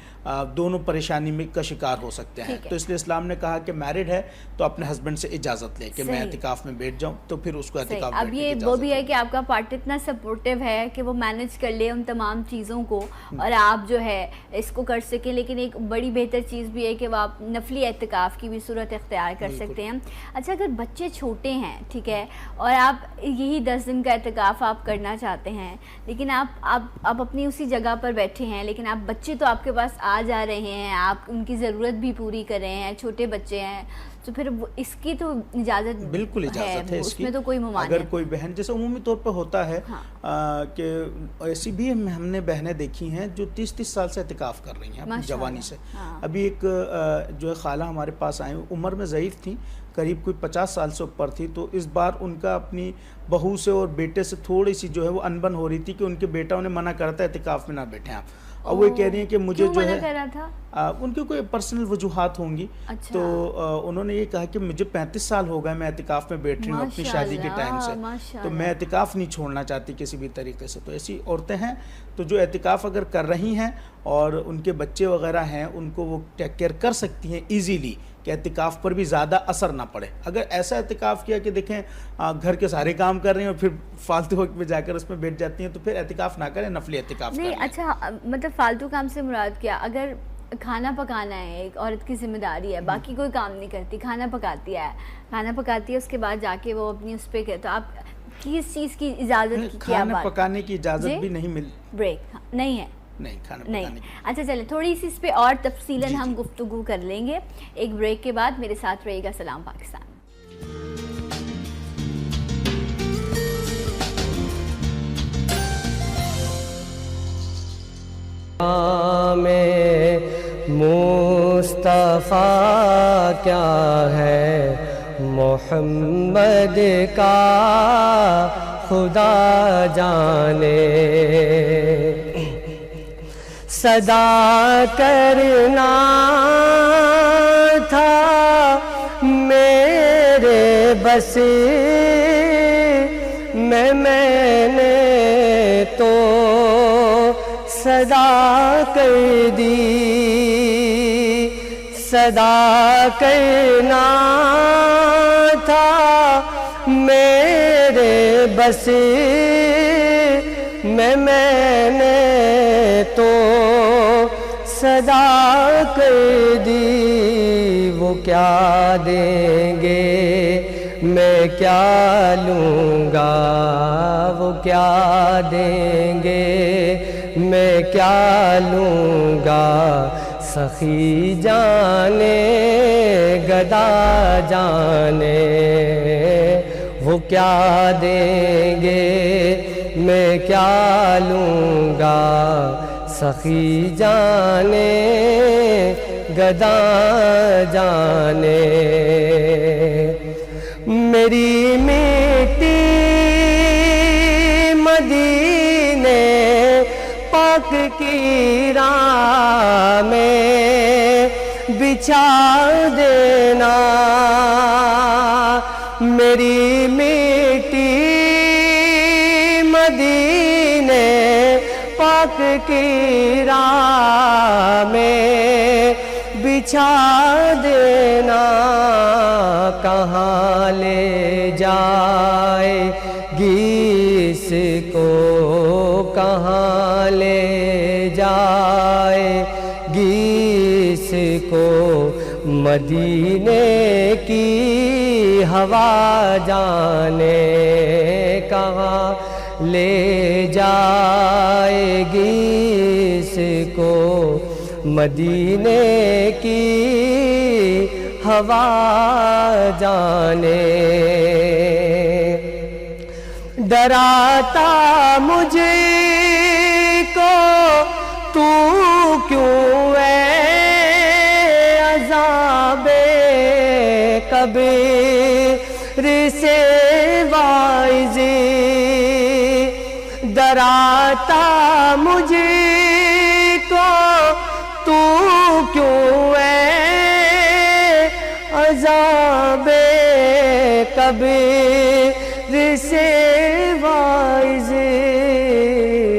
Speaker 3: دونوں پریشانی میں کا شکار ہو سکتے ہیں، تو اس لیے اسلام نے کہا کہ میرڈ ہے تو اپنے ہسبینڈ سے اجازت لے کہ میں اعتکاف میں بیٹھ جاؤں، تو پھر اس کو اعتکاف
Speaker 2: اب یہ وہ بھی ہے کہ آپ کا پارٹنر اتنا سپورٹیو ہے کہ وہ مینج کر لے ان تمام چیزوں کو، اور آپ جو ہے اس کو کر سکیں، لیکن ایک بڑی بہتر چیز بھی ہے کہ وہ آپ نفلی اعتکاف کی بھی صورت اختیار کر سکتے ہیں۔ اچھا، اگر بچے چھوٹے ہیں، ٹھیک ہے، اور آپ یہی 10 دن کا اعتکاف آپ کرنا چاہتے ہیں، لیکن آپ اپنی اسی جگہ پر بیٹھے ہیں، لیکن آپ بچے تو آپ کے پاس آ جا رہے ہیں، آپ ان کی ضرورت بھی پوری کر رہے ہیں، چھوٹے بچے ہیں، تو پھر اس کی تو اجازت
Speaker 3: بالکل اجازت ہے،
Speaker 2: اس میں تو کوئی ممانعت۔
Speaker 3: اگر کوئی بہن، جیسے عمومی طور پہ ہوتا ہے کہ ایسی بھی ہم نے بہنیں دیکھی ہیں جو 30 سال سے اعتکاف کر رہی ہیں اپنی جوانی سے۔ ابھی ایک جو ہے خالہ ہمارے پاس آئی، عمر میں ضعیف تھیں، قریب کوئی 50 سال سے اوپر تھی، تو اس بار ان کا اپنی بہو سے اور بیٹے سے تھوڑی سی جو ہے وہ انبن ہو رہی تھی کہ ان کے بیٹا انہیں منع کرتا ہے اعتکاف میں نہ بیٹھیں آپ، اور وہ کہہ رہی ہیں کہ مجھے جو ہے ان کی کوئی پرسنل وجوہات ہوں گی، تو انہوں نے یہ کہا کہ مجھے 35 سال ہو گئے میں اعتکاف میں بیٹھ رہی ہوں اپنی شادی کے ٹائم سے، تو میں اعتکاف نہیں چھوڑنا چاہتی کسی بھی طریقے سے۔ تو ایسی عورتیں ہیں تو جو اعتکاف اگر کر رہی ہیں اور ان کے بچے وغیرہ ہیں، ان کو وہ ٹیک کیئر کر سکتی ہیں ایزیلی کہ اعتکاف پر بھی زیادہ اثر نہ پڑے۔ اگر ایسا اعتکاف کیا کہ دیکھیں گھر کے سارے کام کر رہی ہیں اور پھر فالتو وقت میں جا کر اس میں بیٹھ جاتی ہیں، تو پھر اعتکاف نہ کریں، نفلی اعتکاف کریں۔
Speaker 2: اچھا، مطلب فالتو کام سے مراد کیا؟ اگر کھانا پکانا ہے، ایک عورت کی ذمہ داری ہے، باقی کوئی کام نہیں کرتی، کھانا پکاتی ہے، اس کے بعد جا کے وہ اپنی اس پہ تو آپ کس چیز کی اجازت کی؟
Speaker 3: کھانا پکانے کی اجازت بھی نہیں
Speaker 2: بریک نہیں ہے؟ نہیں۔ اچھا چلیں، تھوڑی سی اس پہ اور تفصیلاً ہم گفتگو کر لیں گے ایک بریک کے بعد۔ میرے ساتھ رہے گا سلام پاکستان۔
Speaker 1: میں مصطفیٰ کیا ہے محمد کا خدا جانے، صدا کرنا تھا میرے بس میں نے تو صدا کر دی، صدا کرنا تھا میرے بس میں نے تو صدا کر دی، وہ کیا دیں گے میں کیا لوں گا، وہ کیا دیں گے میں کیا لوں گا، سخی جانے گدا جانے، وہ کیا دیں گے میں کیا لوں گا، سخی جانے گدا جانے، میری مٹی مدینے پاک کی راہ میں بچھا دینا، میری مٹی مدینے پاک کی راہ میں بچھا دینا، کہاں لے جائے گی اس کو، کہاں لے جائے گی اس کو، مدینے کی ہوا جانے، کہاں لے جائے گی اس کو، مدینے کی ہوا جانے، ڈراتا مجھے کو تو کیوں اے عذاب کبیر سے واعظی، ڈراتا مجھے کو تو کیوں اے عذاب کبیر سے واعظ،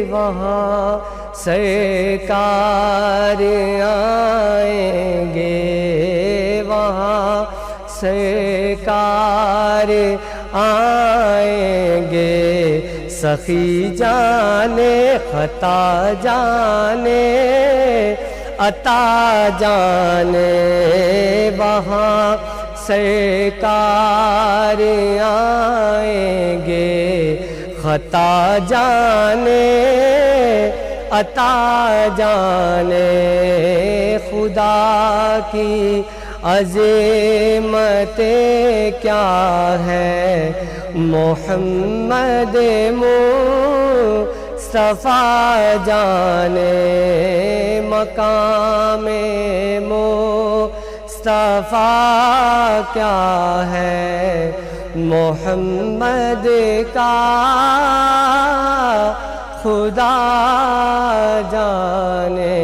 Speaker 1: وہاں سرکار آئیں گے، وہاں سرکار آئیں گے، سخی جانے خطا جانے عطا جانے، وہاں سرکار آئیں گے، خطا جانے عطا جانے، خدا کی عظمت کیا ہے، محمد مصطفیٰ جانے، مقام مصطفیٰ کیا ہے، محمد کا خدا جانے۔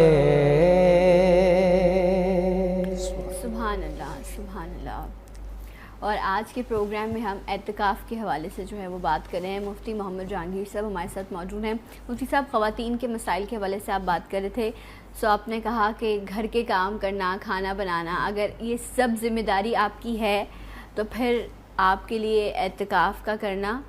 Speaker 2: سبحان اللہ، سبحان اللہ۔ اور آج کے پروگرام میں ہم اعتکاف کے حوالے سے جو ہے وہ بات کر رہے ہیں۔ مفتی محمد جہانگیر صاحب ہمارے ساتھ موجود ہیں۔ مفتی صاحب، خواتین کے مسائل کے حوالے سے آپ بات کر رہے تھے، سو آپ نے کہا کہ گھر کے کام کرنا، کھانا بنانا، اگر یہ سب ذمہ داری آپ کی ہے تو پھر آپ کے لیے اعتکاف کا کرنا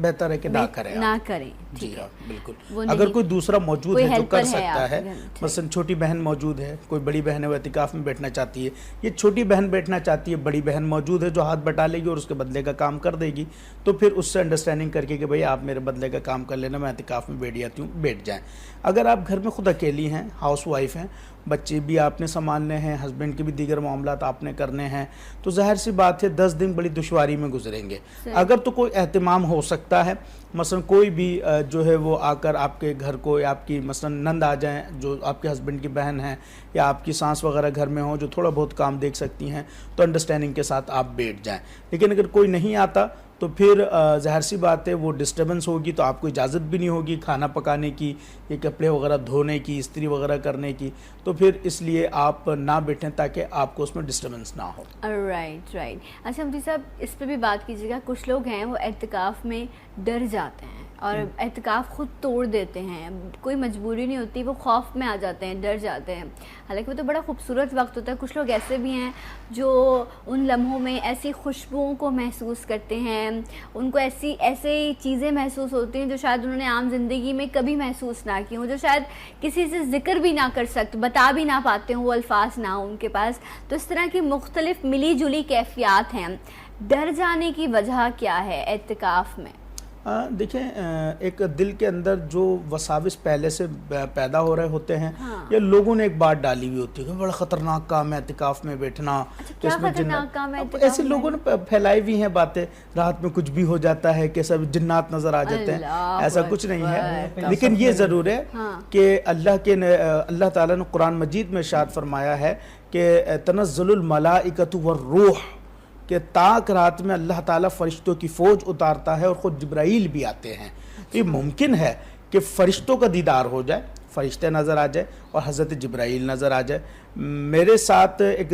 Speaker 3: بہتر ہے کہ نہ کریں،
Speaker 2: نہ کریں۔
Speaker 3: جی ہاں، بالکل۔ اگر کوئی دوسرا موجود ہے جو کر سکتا ہے، مثلا چھوٹی بہن موجود ہے، کوئی بڑی بہن ہے وہ اعتکاف میں بیٹھنا چاہتی ہے، یہ چھوٹی بہن بیٹھنا چاہتی ہے، بڑی بہن موجود ہے جو ہاتھ بٹا لے گی اور اس کے بدلے کا کام کر دے گی، تو پھر اس سے انڈرسٹینڈنگ کر کے کہ بھئی آپ میرے بدلے کا کام کر لینا، میں اعتکاف میں بیٹھ جاتی ہوں، بیٹھ جائیں۔ اگر آپ گھر میں خود اکیلی ہیں، ہاؤس وائف ہیں، بچے بھی آپ نے سنبھالنے ہیں، ہسبینڈ کے بھی دیگر معاملات آپ نے کرنے ہیں، تو ظاہر سی بات ہے 10 دن بڑی دشواری میں گزریں گے۔ اگر تو کوئی اہتمام ہو سکتا ہے، مثلا کوئی بھی جو ہے وہ آ کر آپ کے گھر کو، یا آپ کی مثلا نند آ جائیں جو آپ کے ہسبینڈ کی بہن ہیں، یا آپ کی سانس وغیرہ گھر میں ہوں جو تھوڑا بہت کام دیکھ سکتی ہیں، تو انڈرسٹینڈنگ کے ساتھ آپ بیٹھ جائیں۔ لیکن اگر کوئی نہیں آتا تو پھر ظاہر سی بات ہے وہ ڈسٹربنس ہوگی، تو آپ کو اجازت بھی نہیں ہوگی کھانا پکانے کی، یہ کپڑے وغیرہ دھونے کی، استری وغیرہ کرنے کی، تو پھر اس لیے آپ نہ بیٹھیں تاکہ آپ کو اس میں ڈسٹربنس نہ ہو۔
Speaker 2: رائٹ۔ اچھا مفتی صاحب، اس پہ بھی بات کیجیے گا، کچھ لوگ ہیں وہ اعتکاف میں ڈر جاتے ہیں اور اعتکاف خود توڑ دیتے ہیں، کوئی مجبوری نہیں ہوتی، وہ خوف میں آ جاتے ہیں، ڈر جاتے ہیں، حالانکہ وہ تو بڑا خوبصورت وقت ہوتا ہے۔ کچھ لوگ ایسے بھی ہیں جو ان لمحوں میں ایسی خوشبوؤں کو محسوس کرتے ہیں، ہیں ان کو ایسے چیزیں محسوس ہوتی ہیں جو شاید انہوں نے عام زندگی میں کبھی محسوس نہ کی ہوں، جو شاید کسی سے ذکر بھی نہ کر سکتے، بتا بھی نہ پاتے ہوں، وہ الفاظ نہ ہوں ان کے پاس. تو اس طرح کی مختلف ملی جلی کیفیات ہیں. ڈر جانے کی وجہ کیا ہے اعتکاف میں؟
Speaker 3: دیکھیں ایک دل کے اندر جو وساوس پہلے سے پیدا ہو رہے ہوتے ہیں یا لوگوں نے ایک بات ڈالی ہوئی ہوتی ہے کہ بڑا خطرناک کام ہے اعتکاف میں بیٹھنا.
Speaker 2: کیا خطرناک کام ہے؟
Speaker 3: ایسے لوگوں نے پھیلائی ہوئی ہیں باتیں، رات میں کچھ بھی ہو جاتا ہے کہ سب جنات نظر آ جاتے ہیں. ایسا کچھ نہیں ہے، لیکن یہ ضرور ہے کہ اللہ تعالیٰ نے قرآن مجید میں ارشاد فرمایا ہے کہ تنزل الملائکۃ والروح، کہ تاک رات میں اللہ تعالیٰ فرشتوں کی فوج اتارتا ہے اور خود جبرائیل بھی آتے ہیں. یہ ممکن ہے کہ فرشتوں کا دیدار ہو جائے، فرشتے نظر آ جائے اور حضرت جبرائیل نظر آ جائے. میرے ساتھ ایک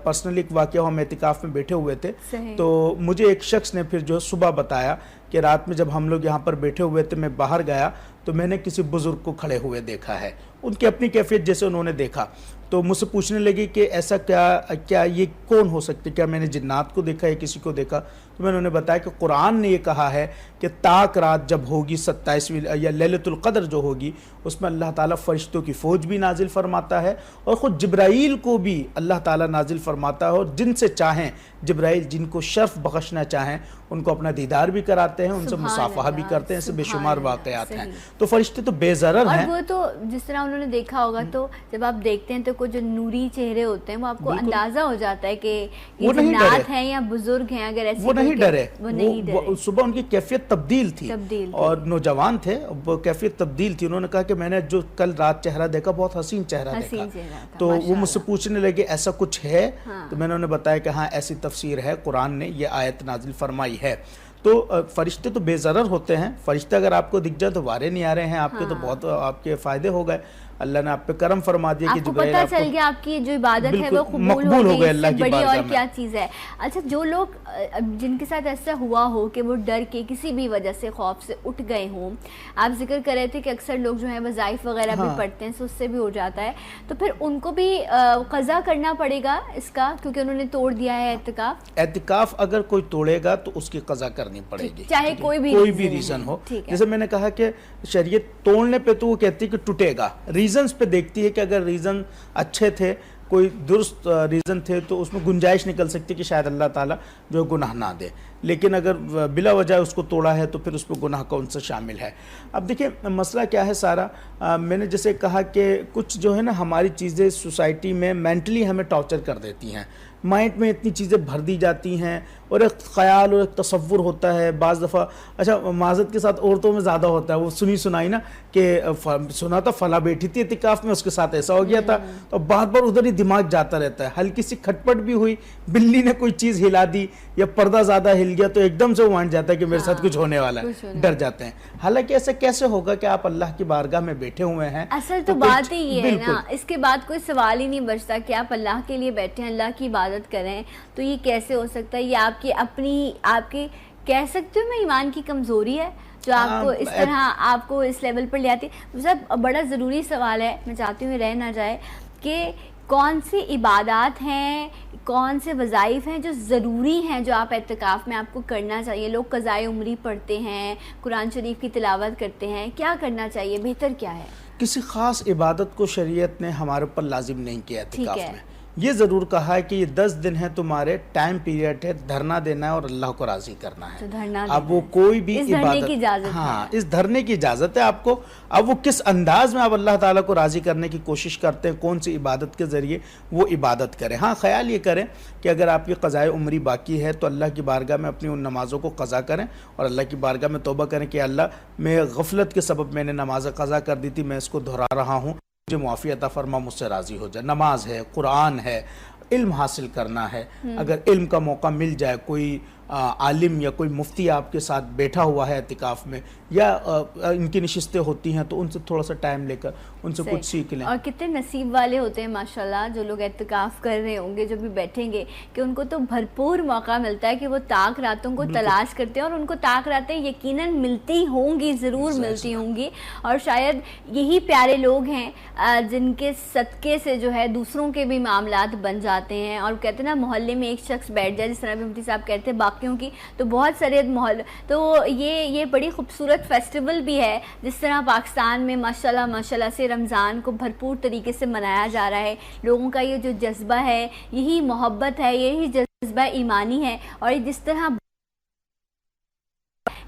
Speaker 3: پرسنلی ایک واقعہ، ہم اعتکاف میں بیٹھے ہوئے تھے تو مجھے ایک شخص نے پھر جو صبح بتایا کہ رات میں جب ہم لوگ یہاں پر بیٹھے ہوئے تھے، میں باہر گیا تو میں نے کسی بزرگ کو کھڑے ہوئے دیکھا ہے، ان کی اپنی کیفیت جیسے انہوں نے دیکھا. تو مجھ سے پوچھنے لگی کہ ایسا کیا یہ کون ہو سکتے، کیا میں نے جنات کو دیکھا یا کسی کو دیکھا؟ تو میں نے انہیں بتایا کہ قرآن نے یہ کہا ہے کہ تاک رات جب ہوگی 27ویں یا لیلۃ القدر جو ہوگی، اس میں اللہ تعالیٰ فرشتوں کی فوج بھی نازل فرماتا ہے اور خود جبرائیل کو بھی اللہ تعالیٰ نازل فرماتا ہے، اور جن سے چاہیں جبرائیل جن کو شرف بخشنا چاہیں ان کو اپنا دیدار بھی کراتے ہیں، ان سے مصافحہ بھی کرتے ہیں. ایسے بے شمار واقعات ہیں. تو فرشتے تو بے ضرر ہیں.
Speaker 2: اور وہ تو جس طرح انہوں نے دیکھا ہوگا تو جب آپ دیکھتے ہیں تو کچھ جو نوری چہرے ہوتے ہیں وہ آپ کو اندازہ ہو جاتا ہے کہ یہ جنات ہیں یا بزرگ ہیں. اگر ایسے
Speaker 3: وہ نہیں ڈرے،
Speaker 2: وہ نہیں ڈرے.
Speaker 3: صبح ان کی کیفیت تبدیل تھی اور نوجوان تھے، وہ کیفیت تبدیل تھی. انہوں نے کہا کہ میں نے جو کل رات چہرہ دیکھا بہت حسین چہرہ دیکھا. تو وہ مجھ سے پوچھنے لگے ایسا کچھ ہے؟ تو میں نے انہیں بتایا کہ ہاں ایسی تفسیر ہے، قرآن نے یہ آیت نازل فرمائی ہے. تو فرشتے تو بے ضرر ہوتے ہیں. فرشتے اگر آپ کو دکھ جائے تو وارے نہیں آ رہے ہیں آپ کے، تو بہت آپ کے فائدے ہو گئے. اللہ نے آپ پہ کرم فرما دیا کہ
Speaker 2: جبرائیل آپ کو پتہ چل گیا آپ کی جو عبادت ہے وہ قبول ہو گئی. اللہ کی بڑی اور کیا چیز ہے. اچھا، جو لوگ جن کے ساتھ ایسا ہوا ہو کہ وہ ڈر کے کسی بھی وجہ سے خوف سے اٹھ گئے ہوں، آپ ذکر کر رہے تھے کہ اکثر لوگ جو ہیں وظائف وغیرہ بھی پڑھتے ہیں تو اس سے بھی ہو جاتا ہے، تو پھر ان کو بھی قضا کرنا پڑے گا اس کا، کیونکہ انہوں نے توڑ دیا ہے اعتکاف.
Speaker 3: اعتکاف اگر کوئی توڑے گا تو اس کی قضا کرنی پڑے گی،
Speaker 2: چاہے کوئی بھی ریزن ہو.
Speaker 3: جیسے میں نے کہا کہ شریعت توڑنے پہ تو وہ کہتی ہے کہ ٹوٹے گا، ریزنز پہ دیکھتی ہے کہ اگر ریزن اچھے تھے، کوئی درست ریزن تھے تو اس میں گنجائش نکل سکتی کہ شاید اللہ تعالیٰ جو گناہ نہ دے. لیکن اگر بلا وجہ اس کو توڑا ہے تو پھر اس پہ گناہ کا ان سے شامل ہے. اب دیکھیں مسئلہ کیا ہے سارا، میں نے جیسے کہا کہ کچھ جو ہے نا ہماری چیزیں سوسائٹی میں مینٹلی ہمیں ٹارچر کر دیتی ہیں. مائنڈ میں اتنی چیزیں بھر دی جاتی ہیں اور ایک خیال اور ایک تصور ہوتا ہے. بعض دفعہ اچھا معذرت کے ساتھ عورتوں میں زیادہ ہوتا ہے، وہ سنائی نا کہ سنا تھا فلاں بیٹھی تھی اعتکاف میں، اس کے ساتھ ایسا ہو گیا تھا، تو بار بار ادھر ہی دماغ جاتا رہتا ہے. ہلکی سی کھٹپٹ بھی ہوئی، بلی نے کوئی چیز ہلا دی یا پردہ زیادہ ہل گیا تو ایک دم سے وہ مان جاتا ہے کہ میرے ساتھ کچھ ہونے والا ہے، ڈر جاتے ہیں. حالانکہ ایسا کیسے ہوگا کہ آپ اللہ کی بارگاہ میں بیٹھے ہوئے ہیں؟
Speaker 2: اصل تو بات ہی یہ ہے نا، اس کے بعد کوئی سوال ہی نہیں بچتا کہ آپ اللہ کے لیے بیٹھے ہیں، اللہ کی عبادت کریں. تو یہ کیسے ہو سکتا ہے؟ یہ آپ کی اپنی کہہ سکتے ہو میں ایمان کی کمزوری ہے جو آپ کو اس طرح آپ کو اس لیول پر لے آتی ہے. صاحب بڑا ضروری سوال ہے، میں چاہتی ہوں رہ نہ جائے، کہ کون سی عبادات ہیں، کون سے وظائف ہیں جو ضروری ہیں جو آپ اعتکاف میں آپ کو کرنا چاہیے؟ لوگ قضائے عمری پڑھتے ہیں، قرآن شریف کی تلاوت کرتے ہیں، کیا کرنا چاہیے؟ بہتر کیا ہے؟
Speaker 3: کسی خاص عبادت کو شریعت نے ہمارے اوپر لازم نہیں کیا اعتکاف میں. یہ ضرور کہا ہے کہ یہ 10 دن ہے تمہارے، ٹائم پیریڈ ہے، دھرنا دینا ہے اور اللہ کو راضی کرنا ہے. اب وہ کوئی بھی عبادت، ہاں اس دھرنے کی اجازت ہے آپ کو. اب وہ کس انداز میں آپ اللہ تعالیٰ کو راضی کرنے کی کوشش کرتے ہیں، کون سی عبادت کے ذریعے وہ عبادت کریں. ہاں خیال یہ کریں کہ اگر آپ کی قضائے عمری باقی ہے تو اللہ کی بارگاہ میں اپنی ان نمازوں کو قضا کریں اور اللہ کی بارگاہ میں توبہ کریں کہ اللہ میں غفلت کے سبب میں نے نماز قضا کر دی تھی، میں اس کو دہرا رہا ہوں، مجھے معافی عطا فرما، مجھ سے راضی ہو جائے. نماز ہے، قرآن ہے، علم حاصل کرنا ہے. اگر علم کا موقع مل جائے، کوئی عالم یا کوئی مفتی آپ کے ساتھ بیٹھا ہوا ہے اعتکاف میں یا ان کی نشستیں ہوتی ہیں تو ان سے تھوڑا سا ٹائم لے کر ان سے کچھ سیکھ لیں. اور
Speaker 2: کتنے نصیب والے ہوتے ہیں ماشاءاللہ جو لوگ اعتکاف کر رہے ہوں گے، جو بھی بیٹھیں گے، کہ ان کو تو بھرپور موقع ملتا ہے کہ وہ تاک راتوں کو تلاش کرتے ہیں، اور ان کو تاک راتیں یقیناً ملتی ہوں گی، ضرور ملتی ہوں گی. اور شاید یہی پیارے لوگ ہیں جن کے صدقے سے جو ہے دوسروں کے بھی معاملات بن جاتے ہیں. اور کہتے ہیں نا محلے میں ایک شخص بیٹھ جائے، جس طرح بھی مفتی صاحب کہتے ہیں واقعوں کی، تو بہت سرید ماحول. تو یہ بڑی خوبصورت فیسٹیول بھی ہے جس طرح پاکستان میں ماشاءاللہ سے رمضان کو بھرپور طریقے سے منایا جا رہا ہے. لوگوں کا یہ جو جذبہ ہے یہی محبت ہے، یہی جذبہ ایمانی ہے، اور جس طرح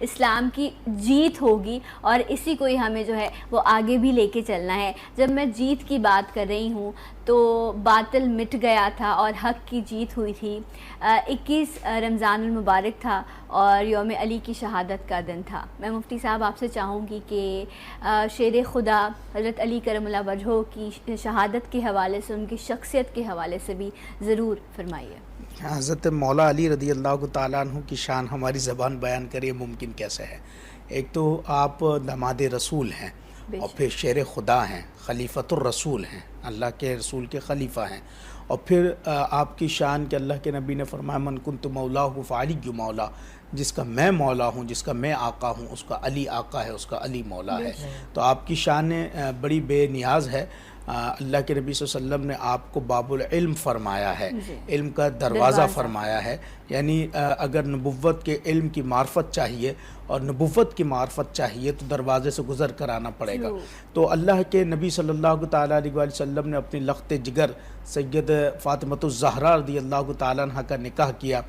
Speaker 2: اسلام کی جیت ہوگی اور اسی کو ہی ہمیں جو ہے وہ آگے بھی لے کے چلنا ہے. جب میں جیت کی بات کر رہی ہوں تو باطل مٹ گیا تھا اور حق کی جیت ہوئی تھی. 21 رمضان المبارک تھا اور یوم علی کی شہادت کا دن تھا. میں مفتی صاحب آپ سے چاہوں گی کہ شیر خدا حضرت علی کرم اللہ وجہہ کی شہادت کے حوالے سے، ان کی شخصیت کے حوالے سے بھی ضرور فرمائیے.
Speaker 3: حضرت مولا علی رضی اللہ تعالیٰ عنہ کی شان ہماری زبان بیان کریے ممکن کیسے ہے؟ ایک تو آپ داماد رسول ہیں اور پھر شیر خدا ہیں، خلیفۃ الرسول ہیں، اللہ کے رسول کے خلیفہ ہیں، اور پھر آپ کی شان کہ اللہ کے نبی نے فرمایا من کنت مولاہ فعلی مولا، جس کا میں مولا ہوں، جس کا میں آقا ہوں، اس کا علی آقا ہے، اس کا علی مولا ہے. تو آپ کی شان بڑی بے نیاز ہے. اللہ کے نبی صلی اللہ علیہ وسلم نے آپ کو باب العلم فرمایا ہے، علم کا دروازہ فرمایا ہے. یعنی اگر نبوت کے علم کی معرفت چاہیے اور نبوت کی معرفت چاہیے تو دروازے سے گزر کر آنا پڑے گا. تو اللہ کے نبی صلی اللہ تعالیٰ علیہ وسلم نے اپنی لخت جگر سید فاطمۃ الزہرا رضی اللہ تعالیٰ عنہ کا نکاح کیا.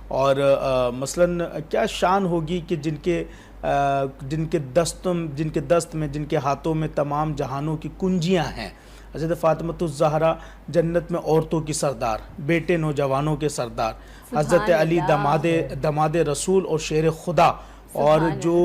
Speaker 3: اور مثلاً کیا شان ہوگی کہ جن کے دست میں، جن کے ہاتھوں میں تمام جہانوں کی کنجیاں ہیں. حضرت فاطمۃ الزہرا جنت میں عورتوں کی سردار، بیٹے نوجوانوں کے سردار، حضرت علی داماد رسول اور شیر خدا، اور جو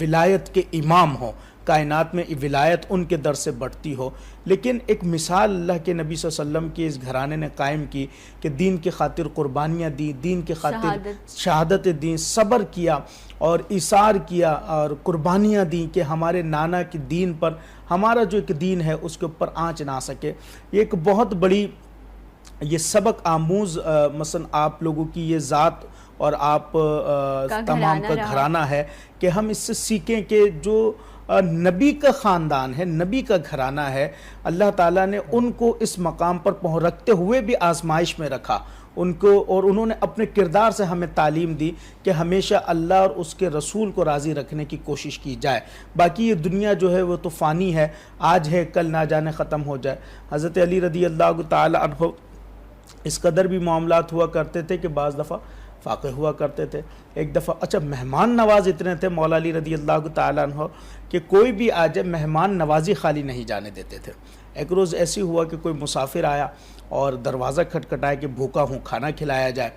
Speaker 3: ولایت کے امام ہوں، کائنات میں ولایت ان کے در سے بڑھتی ہو. لیکن ایک مثال اللہ کے نبی صلی اللہ علیہ وسلم کی اس گھرانے نے قائم کی کہ دین کی خاطر قربانیاں دی، دین کی خاطر شہادت دی، صبر کیا اور ایثار کیا اور قربانیاں دیں کہ ہمارے نانا کی دین پر ہمارا جو ایک دین ہے اس کے اوپر آنچ نہ سکے. یہ ایک بہت بڑی یہ سبق آموز مثلا آپ لوگوں کی یہ ذات اور آپ تمام کا گھرانہ ہے کہ ہم اس سے سیکھیں کہ جو نبی کا خاندان ہے، نبی کا گھرانہ ہے، اللہ تعالیٰ نے ان کو اس مقام پر رکھتے ہوئے بھی آزمائش میں رکھا ان کو، اور انہوں نے اپنے کردار سے ہمیں تعلیم دی کہ ہمیشہ اللہ اور اس کے رسول کو راضی رکھنے کی کوشش کی جائے. باقی یہ دنیا جو ہے وہ تو فانی ہے، آج ہے کل نہ جانے ختم ہو جائے. حضرت علی رضی اللہ تعالی عنہ اس قدر بھی معاملات ہوا کرتے تھے کہ بعض دفعہ فاقے ہوا کرتے تھے. ایک دفعہ مہمان نواز اتنے تھے مولا علی رضی اللہ تعالیٰ عنہ کہ کوئی بھی آ جائے مہمان نوازی خالی نہیں جانے دیتے تھے. ایک روز ایسی ہوا کہ کوئی مسافر آیا اور دروازہ کھٹکھٹایا کہ بھوکا ہوں، کھانا کھلایا جائے.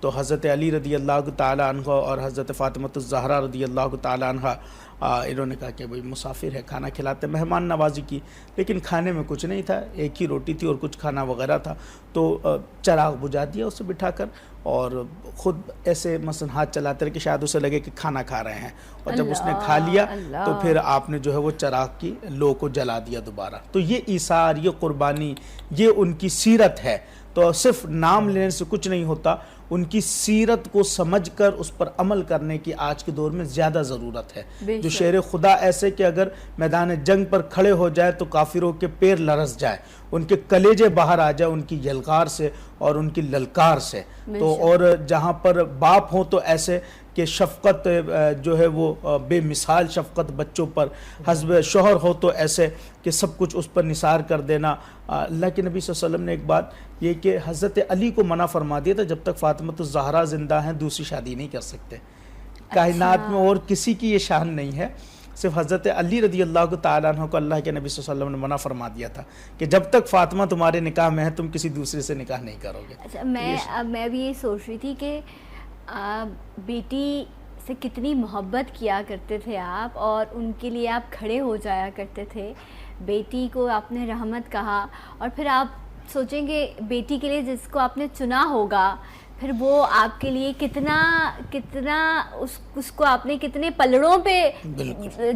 Speaker 3: تو حضرت علی رضی اللہ تعالیٰ عنہ اور حضرت فاطمۃ الزہرا رضی اللہ تعالیٰ عنہ انہوں نے کہا کہ بھئی مسافر ہے، کھانا کھلاتے، مہمان نوازی کی. لیکن کھانے میں کچھ نہیں تھا، ایک ہی روٹی تھی اور کچھ کھانا وغیرہ تھا. تو چراغ بجھا دیا اسے بٹھا کر اور خود ایسے مثلا ہاتھ چلاتے رہے کہ شاید اسے لگے کہ کھانا کھا رہے ہیں. اور جب اس نے کھا لیا تو پھر آپ نے جو ہے وہ چراغ کی لو کو جلا دیا دوبارہ. تو یہ ایثار، یہ قربانی، یہ ان کی سیرت ہے. تو صرف نام لینے سے کچھ نہیں ہوتا، ان کی سیرت کو سمجھ کر اس پر عمل کرنے کی آج کے دور میں زیادہ ضرورت ہے. جو شیر خدا ایسے کہ اگر میدان جنگ پر کھڑے ہو جائے تو کافروں کے پیر لرز جائے، ان کے کلیجے باہر آ جائے ان کی یلغار سے اور ان کی للکار سے. تو اور جہاں پر باپ ہوں تو ایسے کہ شفقت جو ہے وہ بے مثال شفقت بچوں پر، حسب شوہر ہو تو ایسے کہ سب کچھ اس پر نثار کر دینا. اللہ کے نبی صلی اللہ علیہ وسلم نے ایک بات یہ کہ حضرت علی کو منع فرما دیا تھا جب تک فاطمۃ الزہرا زندہ ہیں دوسری شادی نہیں کر سکتے. کائنات میں اور کسی کی یہ شان نہیں ہے، صرف حضرت علی رضی اللہ تعالیٰ عنہ کو اللہ کے نبی صلی اللہ علیہ وسلم نے منع فرما دیا تھا کہ جب تک فاطمہ تمہارے نکاح میں ہے تم کسی دوسرے سے نکاح نہیں کرو گے.
Speaker 2: اچھا، میں بھی یہ سوچ رہی تھی کہ بیٹی سے کتنی محبت کیا کرتے تھے آپ اور ان کے لیے آپ کھڑے ہو جایا کرتے تھے. بیٹی کو آپ نے رحمت کہا اور پھر آپ سوچیں گے بیٹی کے لیے جس کو آپ نے چنا ہوگا پھر وہ آپ کے لیے کتنا اس کو آپ نے کتنے پلڑوں پہ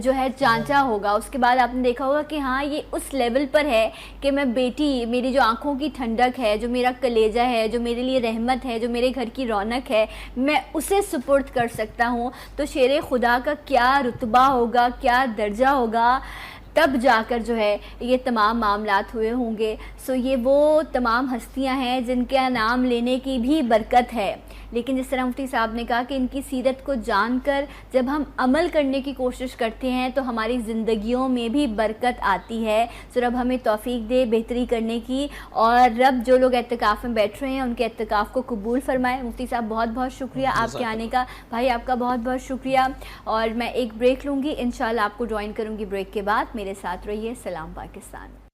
Speaker 2: جو ہے چانچا ہوگا. اس کے بعد آپ نے دیکھا ہوگا کہ ہاں یہ اس لیول پر ہے کہ میں بیٹی، میری جو آنکھوں کی ٹھنڈک ہے، جو میرا کلیجہ ہے، جو میرے لیے رحمت ہے، جو میرے گھر کی رونق ہے، میں اسے سپرد کر سکتا ہوں. تو شیر خدا کا کیا رتبہ ہوگا، کیا درجہ ہوگا، تب جا کر جو ہے یہ تمام معاملات ہوئے ہوں گے. سو یہ وہ تمام ہستیاں ہیں جن کا نام لینے کی بھی برکت ہے. لیکن جس طرح مفتی صاحب نے کہا کہ ان کی سیرت کو جان کر جب ہم عمل کرنے کی کوشش کرتے ہیں تو ہماری زندگیوں میں بھی برکت آتی ہے. سو رب ہمیں توفیق دے بہتری کرنے کی, اور رب جو لوگ اعتکاف میں بیٹھ رہے ہیں ان کے اعتکاف کو قبول فرمائے. مفتی صاحب بہت بہت شکریہ آپ کے آنے کا. بھائی آپ کا بہت بہت شکریہ, اور میں ایک بریک لوں گی, انشاءاللہ آپ کو جوائن کروں گی بریک کے بعد. میرے ساتھ رہیے. سلام پاکستان.